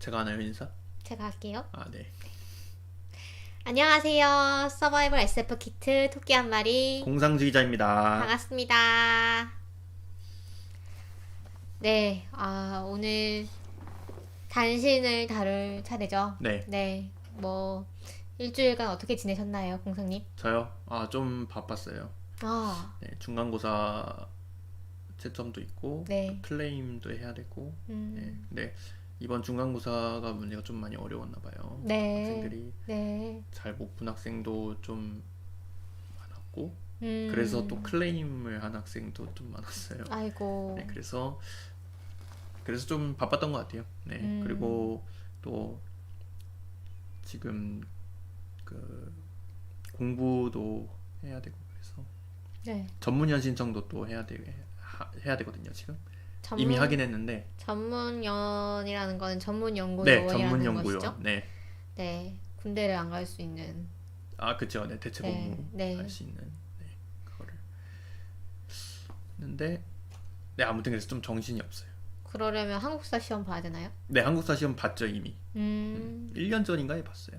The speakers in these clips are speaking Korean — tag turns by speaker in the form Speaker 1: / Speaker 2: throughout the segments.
Speaker 1: 제가 하나요, 인사?
Speaker 2: 제가 할게요.
Speaker 1: 아, 네.
Speaker 2: 안녕하세요. 서바이벌 SF 키트 토끼 한 마리.
Speaker 1: 공상주 기자입니다.
Speaker 2: 반갑습니다. 네, 오늘 단신을 다룰 차례죠.
Speaker 1: 네.
Speaker 2: 네, 일주일간 어떻게 지내셨나요, 공상님?
Speaker 1: 저요? 좀 바빴어요.
Speaker 2: 아,
Speaker 1: 네, 중간고사 채점도 있고, 또
Speaker 2: 네.
Speaker 1: 클레임도 해야 되고, 네.
Speaker 2: 음,
Speaker 1: 근데 이번 중간고사가 문제가 좀 많이 어려웠나 봐요.
Speaker 2: 네,
Speaker 1: 학생들이
Speaker 2: 네.
Speaker 1: 잘 못 푼 학생도 좀 많았고, 그래서 또
Speaker 2: 음,
Speaker 1: 클레임을 한 학생도 좀 많았어요.
Speaker 2: 아이고,
Speaker 1: 네, 그래서 좀 바빴던 것 같아요. 네,
Speaker 2: 음,
Speaker 1: 그리고 또 지금 그 공부도 해야 되고 그래서
Speaker 2: 네.
Speaker 1: 전문위원 신청도 또 해야 되거든요. 지금 이미 하긴 했는데.
Speaker 2: 전문연이라는 거는 전문 연구
Speaker 1: 네, 전문
Speaker 2: 요원이라는 것이죠?
Speaker 1: 연구원. 네.
Speaker 2: 네, 군대를 안 갈 수 있는.
Speaker 1: 그쵸. 네, 대체
Speaker 2: 네,
Speaker 1: 복무 할
Speaker 2: 네.
Speaker 1: 수 있는. 네, 그거를 했는데. 네, 아무튼 그래서 좀 정신이 없어요.
Speaker 2: 그러려면 한국사 시험 봐야 되나요?
Speaker 1: 네, 한국사 시험 봤죠, 이미.
Speaker 2: 음,
Speaker 1: 1년 전인가에 봤어요.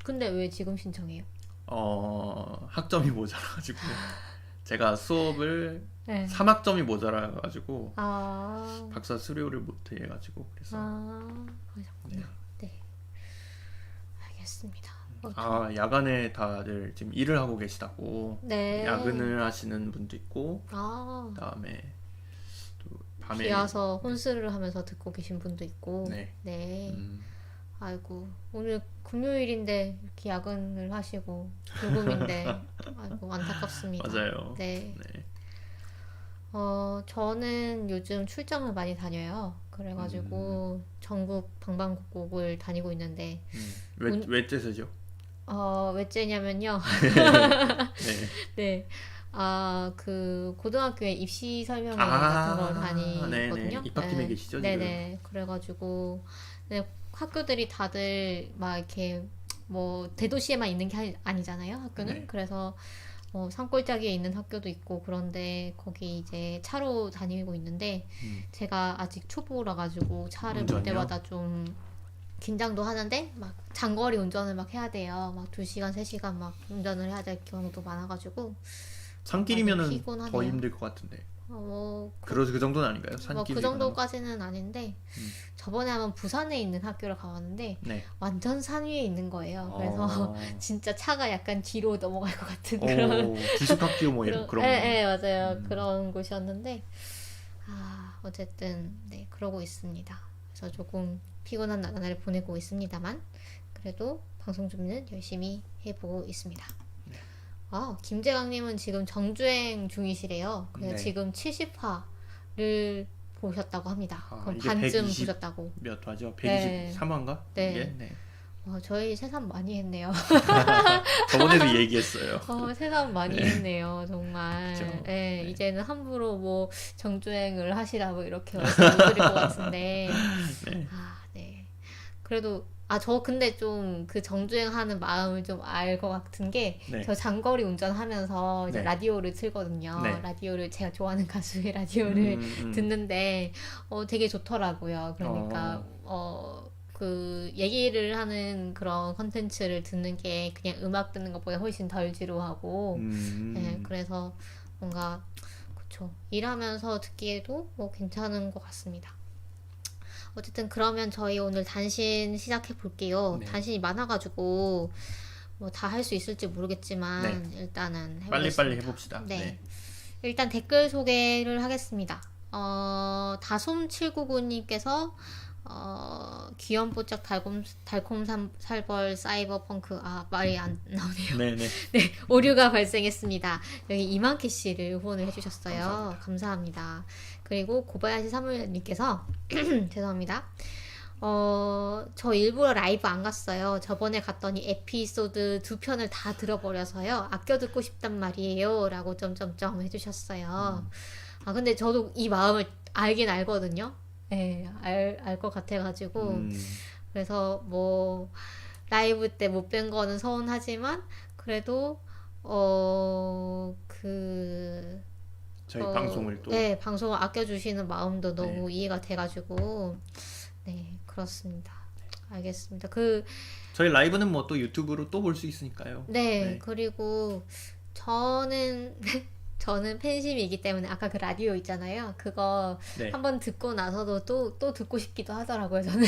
Speaker 2: 근데 왜 지금 신청해요?
Speaker 1: 학점이 모자라가지고 제가 수업을
Speaker 2: 네.
Speaker 1: 3학점이 모자라가지고
Speaker 2: 아,
Speaker 1: 박사 수료를 못 해가지고 그래서. 네.
Speaker 2: 그러셨구나. 네, 알겠습니다.
Speaker 1: 야간에 다들 지금 일을 하고 계시다고.
Speaker 2: 네.
Speaker 1: 야근을 하시는 분도 있고,
Speaker 2: 아,
Speaker 1: 그다음에 또 밤에.
Speaker 2: 비 와서 혼술을 하면서 듣고 계신 분도 있고.
Speaker 1: 네.
Speaker 2: 네.
Speaker 1: 음,
Speaker 2: 아이고, 오늘 금요일인데 이렇게 야근을 하시고, 불금인데, 아이고, 안타깝습니다.
Speaker 1: 맞아요.
Speaker 2: 네.
Speaker 1: 네.
Speaker 2: 저는 요즘 출장을 많이 다녀요.
Speaker 1: 음,
Speaker 2: 그래가지고 전국 방방곡곡을 다니고 있는데, 운-
Speaker 1: 왜 째세죠?
Speaker 2: 왜 째냐면요.
Speaker 1: 네.
Speaker 2: 네. 그 고등학교에 입시 설명회 같은 걸
Speaker 1: 네네.
Speaker 2: 다니거든요.
Speaker 1: 입학팀에
Speaker 2: 네.
Speaker 1: 계시죠, 지금?
Speaker 2: 네네. 그래가지고, 네, 학교들이 다들 막 이렇게 대도시에만 있는 게 아니잖아요, 학교는.
Speaker 1: 네.
Speaker 2: 그래서 산골짜기에 있는 학교도 있고 그런데 거기 이제 차로 다니고 있는데
Speaker 1: 음,
Speaker 2: 제가 아직 초보라 가지고 차를 볼
Speaker 1: 운전요?
Speaker 2: 때마다 좀 긴장도 하는데 막 장거리 운전을 막 해야 돼요. 막 2시간, 3시간 막 운전을 해야 될 경우도 많아가지고 좀
Speaker 1: 산길이면은 더
Speaker 2: 피곤하네요.
Speaker 1: 힘들 것 같은데.
Speaker 2: 그,
Speaker 1: 그 정도는 아닌가요?
Speaker 2: 그
Speaker 1: 산길이거나 뭐.
Speaker 2: 정도까지는 아닌데
Speaker 1: 음,
Speaker 2: 저번에 한번 부산에 있는 학교를 가봤는데
Speaker 1: 네.
Speaker 2: 완전 산 위에 있는 거예요. 그래서
Speaker 1: 어,
Speaker 2: 진짜 차가 약간 뒤로 넘어갈 것 같은 그런
Speaker 1: 기숙학교 뭐 이런 그런 거.
Speaker 2: 맞아요.
Speaker 1: 음,
Speaker 2: 그런 곳이었는데, 어쨌든, 네, 그러고 있습니다. 그래서 조금 피곤한 나날을 보내고 있습니다만, 그래도 방송 준비는 열심히 해보고 있습니다. 김재강님은 지금 정주행 중이시래요. 그래서
Speaker 1: 네.
Speaker 2: 지금 70화를 보셨다고 합니다. 그럼
Speaker 1: 이게
Speaker 2: 반쯤
Speaker 1: 120
Speaker 2: 보셨다고.
Speaker 1: 몇 화죠?
Speaker 2: 네.
Speaker 1: 123화인가? 이게?
Speaker 2: 네.
Speaker 1: 네.
Speaker 2: 저희 새삼 많이 했네요.
Speaker 1: 저번에도 얘기했어요.
Speaker 2: 새삼 많이
Speaker 1: 네.
Speaker 2: 했네요, 정말.
Speaker 1: 그죠?
Speaker 2: 네,
Speaker 1: 네.
Speaker 2: 이제는 함부로 정주행을 하시라고 이렇게 말씀 못 드릴 것 같은데.
Speaker 1: 네.
Speaker 2: 네. 그래도, 저 근데 좀 그 정주행 하는 마음을 좀 알 것 같은 게,
Speaker 1: 네.
Speaker 2: 저 장거리 운전하면서 이제
Speaker 1: 네.
Speaker 2: 라디오를 틀거든요.
Speaker 1: 네.
Speaker 2: 라디오를, 제가 좋아하는 가수의 라디오를
Speaker 1: 음.
Speaker 2: 듣는데, 되게 좋더라고요. 그러니까, 그 얘기를 하는 그런 컨텐츠를 듣는 게 그냥 음악 듣는 것보다 훨씬 덜 지루하고 네, 그래서 뭔가 그쵸 일하면서 듣기에도 괜찮은 것 같습니다. 어쨌든 그러면 저희 오늘 단신 시작해 볼게요.
Speaker 1: 네.
Speaker 2: 단신이 많아가지고 다 할 수 있을지 모르겠지만
Speaker 1: 네.
Speaker 2: 일단은 해보겠습니다.
Speaker 1: 빨리 해봅시다.
Speaker 2: 네.
Speaker 1: 네.
Speaker 2: 일단 댓글 소개를 하겠습니다. 다솜799님께서 귀염뽀짝 달콤 살벌 사이버 펑크 말이 안 나오네요.
Speaker 1: 네네.
Speaker 2: 네, 오류가 발생했습니다. 여기 이만키 씨를 후원을 해주셨어요.
Speaker 1: 감사합니다.
Speaker 2: 감사합니다. 그리고 고바야시 사무엘님께서 죄송합니다. 저 일부러 라이브 안 갔어요. 저번에 갔더니 에피소드 2편을 다 들어버려서요. 아껴 듣고 싶단 말이에요. 라고 점점점 해주셨어요. 근데 저도 이 마음을 알긴 알거든요. 네, 알 것 같아가지고. 그래서 라이브 때 못 뵌 거는 서운하지만, 그래도,
Speaker 1: 저희 방송을 또.
Speaker 2: 네, 방송을 아껴주시는 마음도 너무
Speaker 1: 네.
Speaker 2: 이해가 돼가지고, 네, 그렇습니다. 알겠습니다.
Speaker 1: 저희 라이브는 뭐 또 유튜브로 또 볼 수 있으니까요.
Speaker 2: 네,
Speaker 1: 네.
Speaker 2: 그리고 저는 저는 팬심이기 때문에 아까 그 라디오 있잖아요. 그거
Speaker 1: 네.
Speaker 2: 한번 듣고 나서도 또 듣고 싶기도 하더라고요, 저는.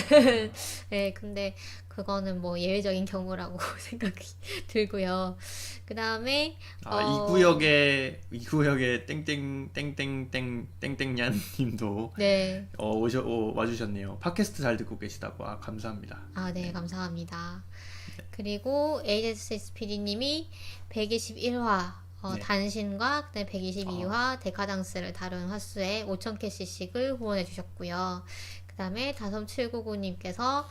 Speaker 2: 네, 근데 그거는 뭐 예외적인 경우라고 생각이 들고요. 그 다음에,
Speaker 1: 이 구역에 땡땡땡땡땡땡땡냥 님도
Speaker 2: 네.
Speaker 1: 와주셨네요. 팟캐스트 잘 듣고 계시다고. 감사합니다.
Speaker 2: 네, 감사합니다. 그리고 HSPD님이 121화
Speaker 1: 네.
Speaker 2: 단신과 그다음에 122화 데카당스를 다룬 화수에 5,000캐시씩을 후원해 주셨고요. 그 다음에 다섬799님께서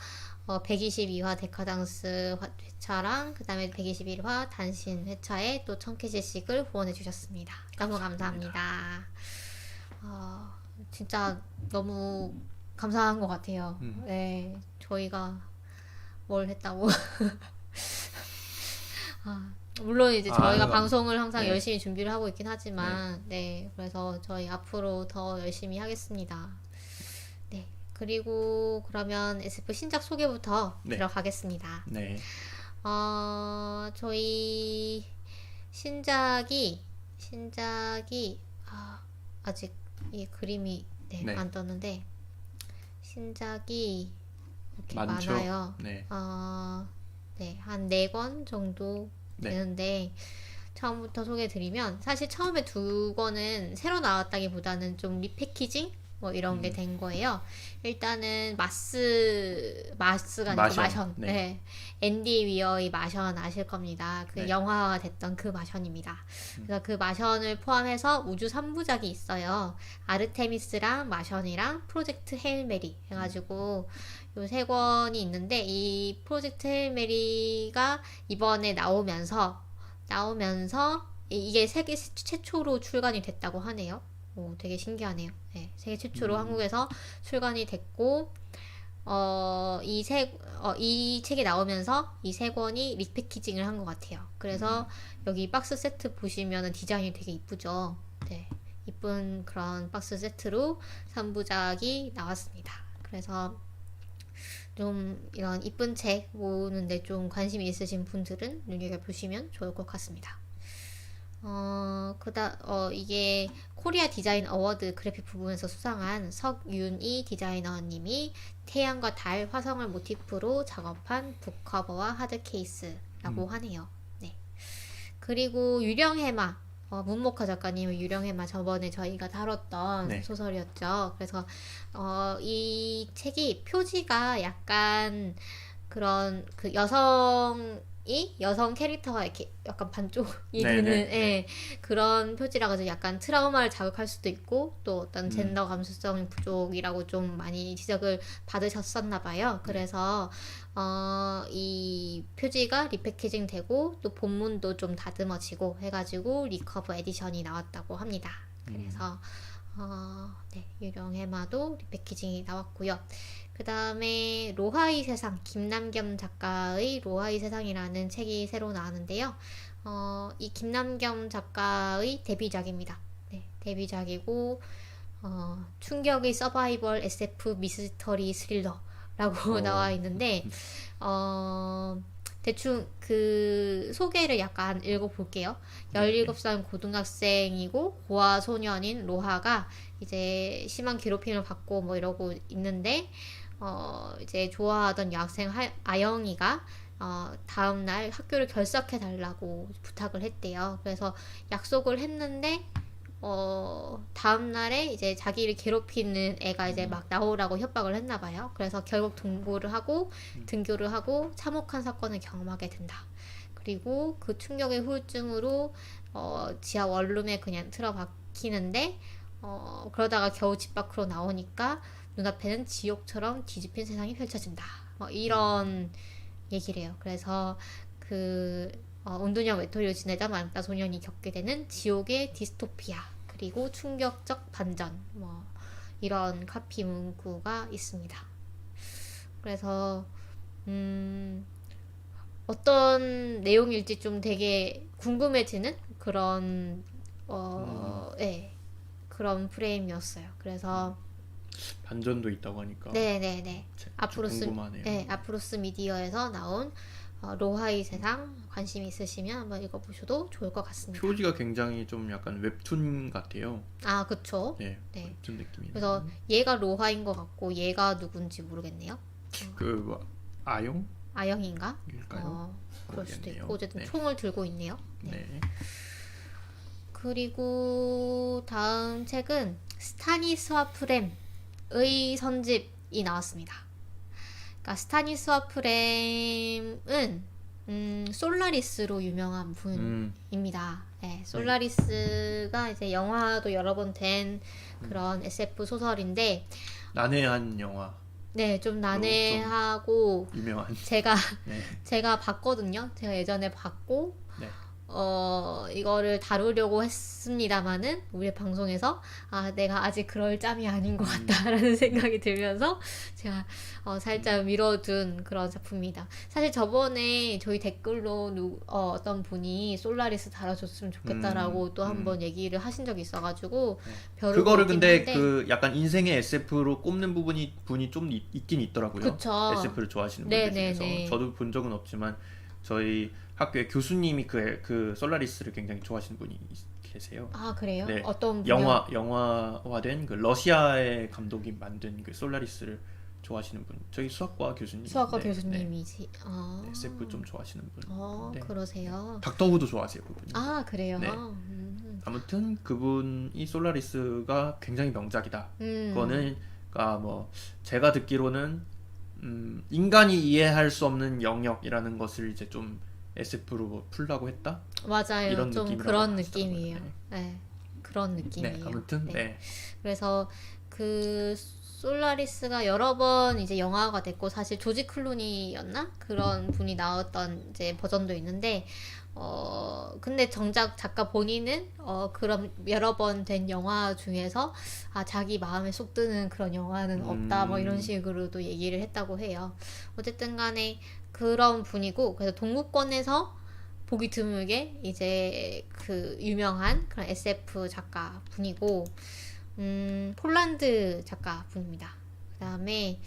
Speaker 2: 122화 데카당스 회차랑 그 다음에 121화 단신 회차에 또 1,000캐시씩을 후원해 주셨습니다. 너무 감사합니다. 진짜 너무 감사한 것 같아요. 네, 저희가 뭘 했다고. 물론 이제 저희가 방송을 항상
Speaker 1: 네.
Speaker 2: 열심히 준비를 하고 있긴 하지만 네, 그래서 저희 앞으로 더 열심히 하겠습니다. 네, 그리고 그러면 SF 신작 소개부터 들어가겠습니다.
Speaker 1: 네.
Speaker 2: 저희 신작이 아직 이 그림이 안 떴는데 신작이 이렇게
Speaker 1: 많죠?
Speaker 2: 많아요.
Speaker 1: 네.
Speaker 2: 네, 한 4권 정도 되는데 처음부터 소개해드리면 사실 처음에 2권은 새로 나왔다기보다는 좀 리패키징 뭐 이런 게 된 거예요. 일단은 마스가 아니고 마션. 네. 앤디 위어의 마션 아실 겁니다. 영화가 됐던 그 마션입니다. 그래서 그 마션을 포함해서 우주 3부작이 있어요. 아르테미스랑 마션이랑 프로젝트 헤일 메리 해가지고 요 3권이 있는데 이 프로젝트 헤일 메리가 이번에 나오면서 이게 세계 최초로 출간이 됐다고 하네요. 되게 신기하네요. 네, 세계 최초로 한국에서 출간이 됐고, 이 책이 나오면서 이 3권이 리패키징을 한 것 같아요. 그래서 여기 박스 세트 보시면 디자인이 되게 이쁘죠. 네, 이쁜 그런 박스 세트로 3부작이 나왔습니다. 그래서 좀 이런 이쁜 책 모으는데 좀 관심이 있으신 분들은 눈여겨보시면 좋을 것 같습니다. 이게 코리아 디자인 어워드 그래픽 부분에서 수상한 석윤희 디자이너님이 태양과 달, 화성을 모티프로 작업한 북커버와 하드 케이스라고 하네요. 네. 그리고 유령해마, 문목화 작가님의 유령해마 저번에 저희가 다뤘던 소설이었죠. 그래서 이 책이 표지가 약간 그런 그 여성 캐릭터가 이렇게 약간 반쪽이 되는 그런 표지라 가지고 약간 트라우마를 자극할 수도 있고 또 어떤 젠더 감수성 부족이라고 좀 많이 지적을 받으셨었나 봐요. 그래서 이 표지가 리패키징 되고 또 본문도 좀 다듬어지고 해가지고 리커버 에디션이 나왔다고 합니다. 그래서 유령해마도 리패키징이 나왔고요. 그 다음에 로하의 세상, 김남겸 작가의 로하의 세상이라는 책이 새로 나왔는데요. 이 김남겸 작가의 데뷔작입니다. 네, 데뷔작이고 충격의 서바이벌 SF 미스터리 스릴러라고 나와 있는데 대충 그 소개를 약간 읽어볼게요. 17살 고등학생이고 고아 소년인 로하가 이제 심한 괴롭힘을 받고 뭐 이러고 있는데 이제 좋아하던 여학생 아영이가 다음날 학교를 결석해 달라고 부탁을 했대요. 그래서 약속을 했는데 다음날에 이제 자기를 괴롭히는 애가 이제 막 나오라고 협박을 했나 봐요. 그래서 결국 등교를 하고 참혹한 사건을 경험하게 된다. 그리고 그 충격의 후유증으로 지하 원룸에 그냥 틀어박히는데 그러다가 겨우 집 밖으로 나오니까 눈앞에는 지옥처럼 뒤집힌 세상이 펼쳐진다. 이런 얘기래요. 그래서 온두녀 외톨이로 지내다 마약다 소년이 겪게 되는 지옥의 디스토피아 그리고 충격적 반전 이런 카피 문구가 있습니다. 그래서 어떤 내용일지 좀 되게 궁금해지는 그런 그런 프레임이었어요. 그래서
Speaker 1: 반전도 있다고 하니까
Speaker 2: 네네네.
Speaker 1: 좀
Speaker 2: 아프로스,
Speaker 1: 궁금하네요.
Speaker 2: 네, 아프로스 미디어에서 나온 로하의 세상 관심 있으시면 한번 읽어보셔도 좋을 것 같습니다.
Speaker 1: 표지가 굉장히 좀 약간 웹툰 같아요.
Speaker 2: 아, 그쵸.
Speaker 1: 네,
Speaker 2: 네.
Speaker 1: 웹툰 느낌이.
Speaker 2: 그래서 얘가 로하인 것 같고 얘가 누군지 모르겠네요.
Speaker 1: 그 아용?
Speaker 2: 아영인가?
Speaker 1: 일까요?
Speaker 2: 그럴 수도
Speaker 1: 모르겠네요.
Speaker 2: 있고 어쨌든
Speaker 1: 네.
Speaker 2: 총을 들고 있네요. 네.
Speaker 1: 네.
Speaker 2: 그리고 다음 책은 스타니스와 프렘의 선집이 나왔습니다. 그러니까 스타니스와 프렘은 솔라리스로 유명한 분입니다. 네, 솔라리스가 이제 영화도 여러 번 된 그런 SF 소설인데
Speaker 1: 난해한 영화.
Speaker 2: 네, 좀 난해하고
Speaker 1: 좀 유명한. 네.
Speaker 2: 제가 봤거든요. 제가 예전에 봤고
Speaker 1: 네.
Speaker 2: 이거를 다루려고 했습니다마는 우리 방송에서 내가 아직 그럴 짬이 아닌 것 같다라는 생각이 들면서 제가 살짝 미뤄둔 그런 작품입니다. 사실 저번에 저희 댓글로 어떤 분이 솔라리스 다뤄줬으면 좋겠다라고 또 한번 얘기를 하신 적이 있어가지고 별을
Speaker 1: 그거를 근데
Speaker 2: 한데,
Speaker 1: 그 약간 인생의 SF로 꼽는 분이 좀 있긴 있더라고요.
Speaker 2: 그쵸.
Speaker 1: SF를 좋아하시는 분들 중에서.
Speaker 2: 네네네.
Speaker 1: 저도 본 적은 없지만 저희 학교에 교수님이 그 솔라리스를 굉장히 좋아하시는 분이 계세요.
Speaker 2: 아, 그래요?
Speaker 1: 네.
Speaker 2: 어떤 분이요?
Speaker 1: 영화화된 그 러시아의 감독이 만든 그 솔라리스를 좋아하시는 분. 저희 수학과 교수님.
Speaker 2: 수학과
Speaker 1: 네,
Speaker 2: 교수님이지.
Speaker 1: 네, SF 좀 좋아하시는 분. 네.
Speaker 2: 그러세요.
Speaker 1: 닥터후도 좋아하세요, 그분이.
Speaker 2: 아, 그래요?
Speaker 1: 네. 아무튼 그분이 솔라리스가 굉장히 명작이다. 그거는 뭐 제가 듣기로는 인간이 이해할 수 없는 영역이라는 것을 이제 좀 SF로 뭐 풀라고 했다?
Speaker 2: 맞아요.
Speaker 1: 이런
Speaker 2: 좀
Speaker 1: 느낌이라고
Speaker 2: 그런
Speaker 1: 하시더라고요.
Speaker 2: 느낌이에요. 네. 그런 느낌이에요.
Speaker 1: 네, 아무튼
Speaker 2: 네.
Speaker 1: 네.
Speaker 2: 그래서 그 솔라리스가 여러 번 이제 영화가 됐고 사실 조지 클루니였나? 그런 분이 나왔던 이제 버전도 있는데 근데 정작 작가 본인은 그런 여러 번 된 영화 중에서 자기 마음에 쏙 드는 그런 영화는 없다 뭐 이런 식으로도 얘기를 했다고 해요. 어쨌든 간에 그런 분이고 그래서 동구권에서 보기 드물게 이제 그 유명한 그런 SF 작가 분이고 폴란드 작가 분입니다. 그 다음에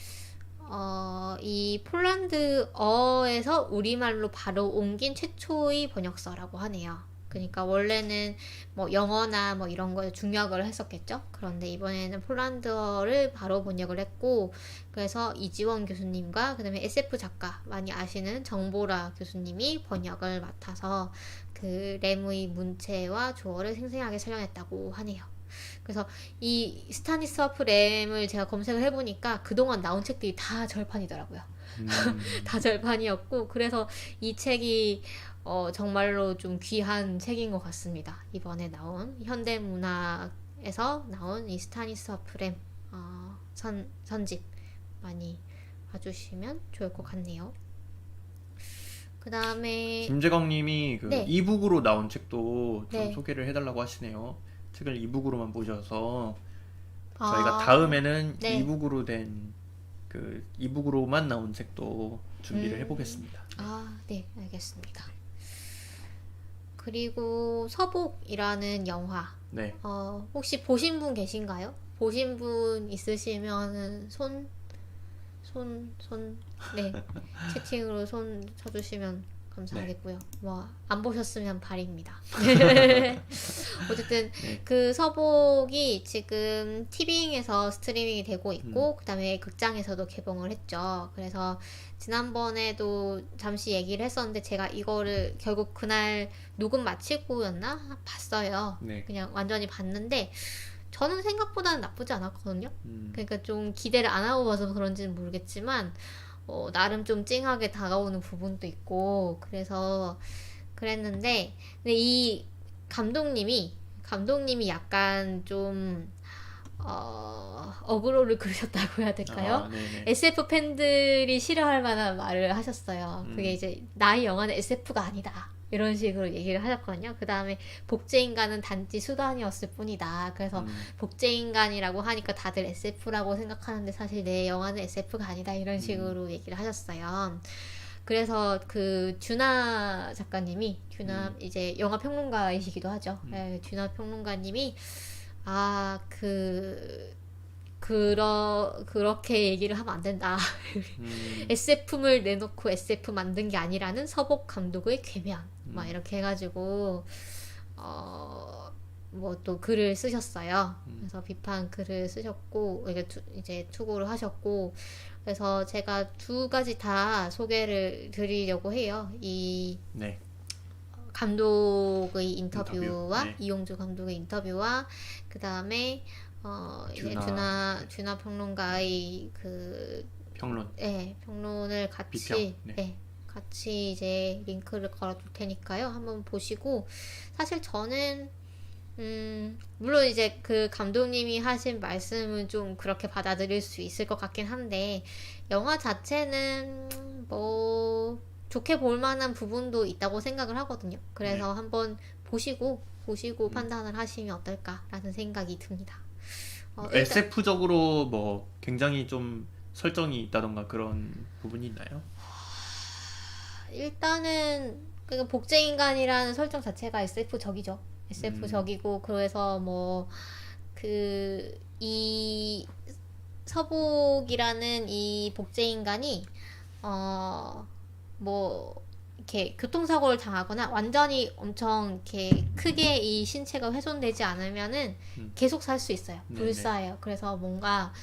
Speaker 2: 이 폴란드어에서 우리말로 바로 옮긴 최초의 번역서라고 하네요. 그러니까 원래는 뭐 영어나 뭐 이런 거에 중역을 했었겠죠. 그런데 이번에는 폴란드어를 바로 번역을 했고 그래서 이지원 교수님과 그다음에 SF 작가 많이 아시는 정보라 교수님이 번역을 맡아서 그 램의 문체와 조어를 생생하게 살려냈다고 하네요. 그래서 이 스타니스와프 램을 제가 검색을 해보니까 그동안 나온 책들이 다 절판이더라고요. 다 절판이었고 그래서 이 책이 정말로 좀 귀한 책인 것 같습니다. 이번에 나온 현대문학에서 나온 이 스타니스와프 램 선집 많이 봐주시면 좋을 것 같네요. 그 다음에
Speaker 1: 김재광님이 그
Speaker 2: 네.
Speaker 1: 이북으로 나온 책도 좀
Speaker 2: 네.
Speaker 1: 소개를 해달라고 하시네요. 책을 이북으로만 보셔서 저희가 다음에는
Speaker 2: 네.
Speaker 1: 이북으로 된 그 이북으로만 나온 책도 준비를 해보겠습니다.
Speaker 2: 네, 알겠습니다. 그리고 서복이라는 영화.
Speaker 1: 네.
Speaker 2: 혹시 보신 분 계신가요? 보신 분 있으시면은 네. 채팅으로 손 쳐주시면 감사하겠고요. 뭐, 안 보셨으면 발입니다. 어쨌든,
Speaker 1: 네.
Speaker 2: 그 서복이 지금 티빙에서 스트리밍이 되고 있고, 그 다음에 극장에서도 개봉을 했죠. 그래서, 지난번에도 잠시 얘기를 했었는데, 제가 이거를 결국 그날 녹음 마치고였나? 봤어요.
Speaker 1: 네.
Speaker 2: 그냥 완전히 봤는데, 저는 생각보다는 나쁘지 않았거든요. 그러니까 좀 기대를 안 하고 봐서 그런지는 모르겠지만, 나름 좀 찡하게 다가오는 부분도 있고 그래서 그랬는데 근데 이 감독님이 약간 좀 어그로를 그리셨다고 해야 될까요? SF 팬들이 싫어할 만한 말을 하셨어요. 그게 이제 나의 영화는 SF가 아니다. 이런 식으로 얘기를 하셨거든요. 그 다음에 복제인간은 단지 수단이었을 뿐이다. 그래서 복제인간이라고 하니까 다들 SF라고 생각하는데 사실 내 영화는 SF가 아니다. 이런 식으로 얘기를 하셨어요. 그래서 그 듀나 작가님이 이제 영화 평론가이시기도 하죠. 네, 듀나 평론가님이 그 그렇게 얘기를 하면 안 된다. SF물 내놓고 SF 만든 게 아니라는 서복 감독의 궤변. 막 이렇게 해가지고, 뭐 또 글을 쓰셨어요. 그래서 비판 글을 쓰셨고, 이제 투고를 하셨고, 그래서 제가 두 가지 다 소개를 드리려고 해요. 이
Speaker 1: 네.
Speaker 2: 감독의 인터뷰와
Speaker 1: 네.
Speaker 2: 이용주 감독의 인터뷰와 그 다음에 이제 듀나 평론가의 그
Speaker 1: 평론.
Speaker 2: 평론을 같이
Speaker 1: 비평. 네.
Speaker 2: 같이 이제 링크를 걸어둘 테니까요. 한번 보시고 사실 저는 물론 이제 그 감독님이 하신 말씀은 좀 그렇게 받아들일 수 있을 것 같긴 한데 영화 자체는 뭐 좋게 볼 만한 부분도 있다고 생각을 하거든요. 그래서 한번 보시고 판단을 하시면 어떨까라는 생각이 듭니다.
Speaker 1: SF적으로 뭐 굉장히 좀 설정이 있다던가 그런 부분이 있나요?
Speaker 2: 일단은 그 복제인간이라는 설정 자체가 SF적이죠. SF적이고 그래서 뭐 이 서복이라는 이 복제인간이 뭐 이렇게 교통사고를 당하거나 완전히 엄청 이렇게 크게 이 신체가 훼손되지 않으면은 계속 살 수 있어요. 불사해요. 그래서 뭔가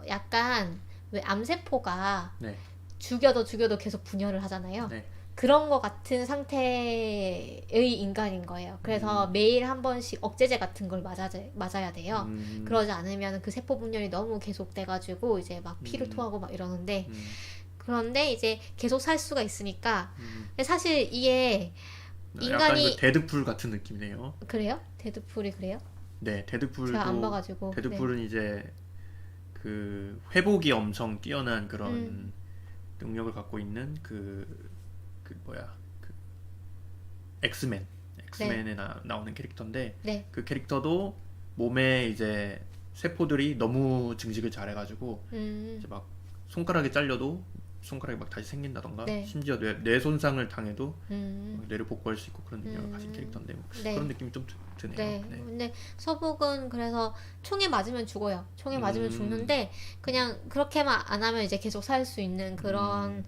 Speaker 2: 약간 왜 암세포가
Speaker 1: 네.
Speaker 2: 죽여도 계속 분열을 하잖아요.
Speaker 1: 네.
Speaker 2: 그런 거 같은 상태의 인간인 거예요. 그래서 매일 한 번씩 억제제 같은 걸 맞아야 돼요. 그러지 않으면 그 세포 분열이 너무 계속돼가지고 이제 막 피를 토하고 막 이러는데 그런데 이제 계속 살 수가 있으니까 근데 사실 이게 인간이
Speaker 1: 약간 그 데드풀 같은 느낌이네요.
Speaker 2: 그래요? 데드풀이 그래요?
Speaker 1: 네, 데드풀도
Speaker 2: 제가 안 봐가지고
Speaker 1: 데드풀은 이제 그 회복이 엄청 뛰어난 그런 능력을 갖고 있는 그 엑스맨에 나오는 캐릭터인데 그 캐릭터도 몸에 이제 세포들이 너무 증식을 잘해가지고 이제 막 손가락이 잘려도 손가락이 막 다시 생긴다던가 심지어 뇌 손상을 당해도 뇌를 복구할 수 있고 그런 능력을 가진 캐릭터인데 그런 느낌이 좀 드네요.
Speaker 2: 네. 근데 서복은 그래서 총에 맞으면 죽어요. 총에 맞으면 죽는데 그냥 그렇게만 안 하면 이제 계속 살 수 있는 그런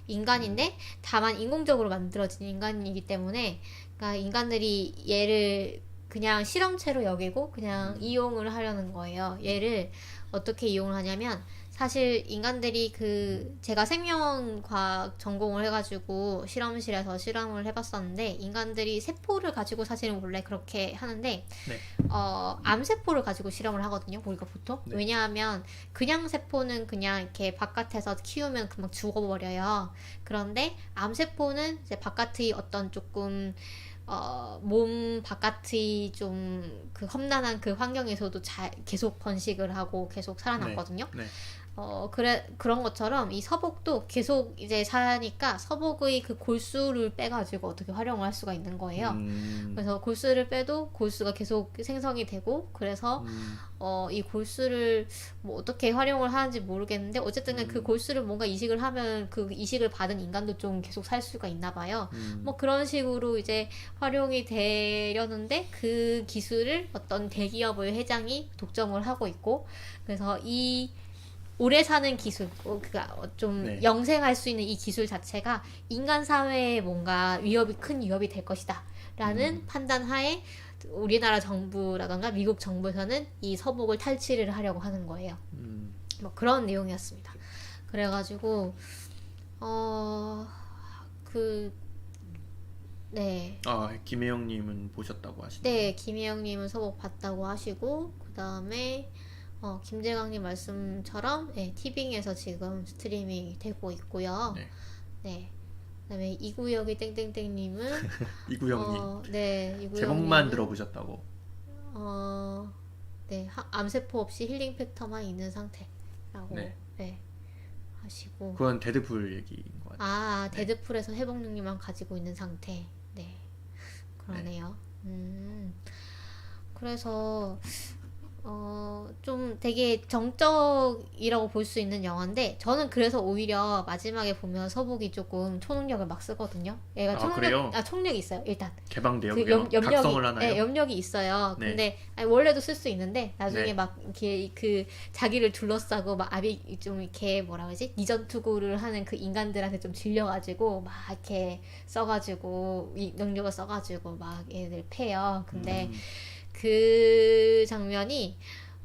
Speaker 2: 인간인데 다만 인공적으로 만들어진 인간이기 때문에 그러니까 인간들이 얘를 그냥 실험체로 여기고 그냥 이용을 하려는 거예요. 얘를 어떻게 이용을 하냐면 사실 인간들이 제가 생명과학 전공을 해가지고 실험실에서 실험을 해봤었는데 인간들이 세포를 가지고 사실은 원래 그렇게 하는데 암세포를 가지고 실험을 하거든요. 우리가 보통 왜냐하면 그냥 세포는 그냥 이렇게 바깥에서 키우면 금방 죽어버려요. 그런데 암세포는 이제 바깥의 어떤 조금 몸 바깥의 좀 그 험난한 그 환경에서도 계속 번식을 하고 계속 살아남거든요. 그런 것처럼 이 서복도 계속 이제 사니까 서복의 그 골수를 빼가지고 어떻게 활용을 할 수가 있는 거예요. 그래서 골수를 빼도 골수가 계속 생성이 되고 그래서 이 골수를 뭐 어떻게 활용을 하는지 모르겠는데 어쨌든 그 골수를 뭔가 이식을 하면 그 이식을 받은 인간도 좀 계속 살 수가 있나 봐요. 뭐 그런 식으로 이제 활용이 되려는데 그 기술을 어떤 대기업의 회장이 독점을 하고 있고 그래서 이 오래 사는 기술, 좀 영생할 수 있는 이 기술 자체가 인간 사회에 뭔가 큰 위협이 될 것이다 라는 판단하에 우리나라 정부라던가 미국 정부에서는 이 서복을 탈취를 하려고 하는 거예요. 뭐 그런 내용이었습니다. 그래가지고
Speaker 1: 김혜영님은 보셨다고 하시네요.
Speaker 2: 네, 김혜영님은 서복 봤다고 하시고 그 다음에 김재강님 말씀처럼 티빙에서 지금 스트리밍이 되고 있고요. 네. 그다음에 이구역이 땡땡땡님은
Speaker 1: 이구역님.
Speaker 2: 이구역님은
Speaker 1: 제목만 들어보셨다고.
Speaker 2: 암세포 없이 힐링 팩터만 있는 상태라고 하시고.
Speaker 1: 그건 데드풀 얘기인 것 같아요.
Speaker 2: 데드풀에서 회복 능력만 가지고 있는 상태. 네, 그러네요. 그래서 좀 되게 정적이라고 볼 수 있는 영화인데, 저는 그래서 오히려 마지막에 보면 서복이 조금 초능력을 막 쓰거든요. 얘가
Speaker 1: 그래요?
Speaker 2: 초능력이 있어요, 일단.
Speaker 1: 개방돼요.
Speaker 2: 그
Speaker 1: 그게 막 각성을 하나요?
Speaker 2: 네, 염력이 있어요.
Speaker 1: 네.
Speaker 2: 근데 아니, 원래도 쓸 수 있는데 나중에
Speaker 1: 네.
Speaker 2: 막 이렇게 그 자기를 둘러싸고 막 아비 좀 이렇게 뭐라 그러지? 이전 투구를 하는 그 인간들한테 좀 질려가지고 막 이렇게 써가지고 이 능력을 써가지고 막 얘들 패요. 근데 그 장면이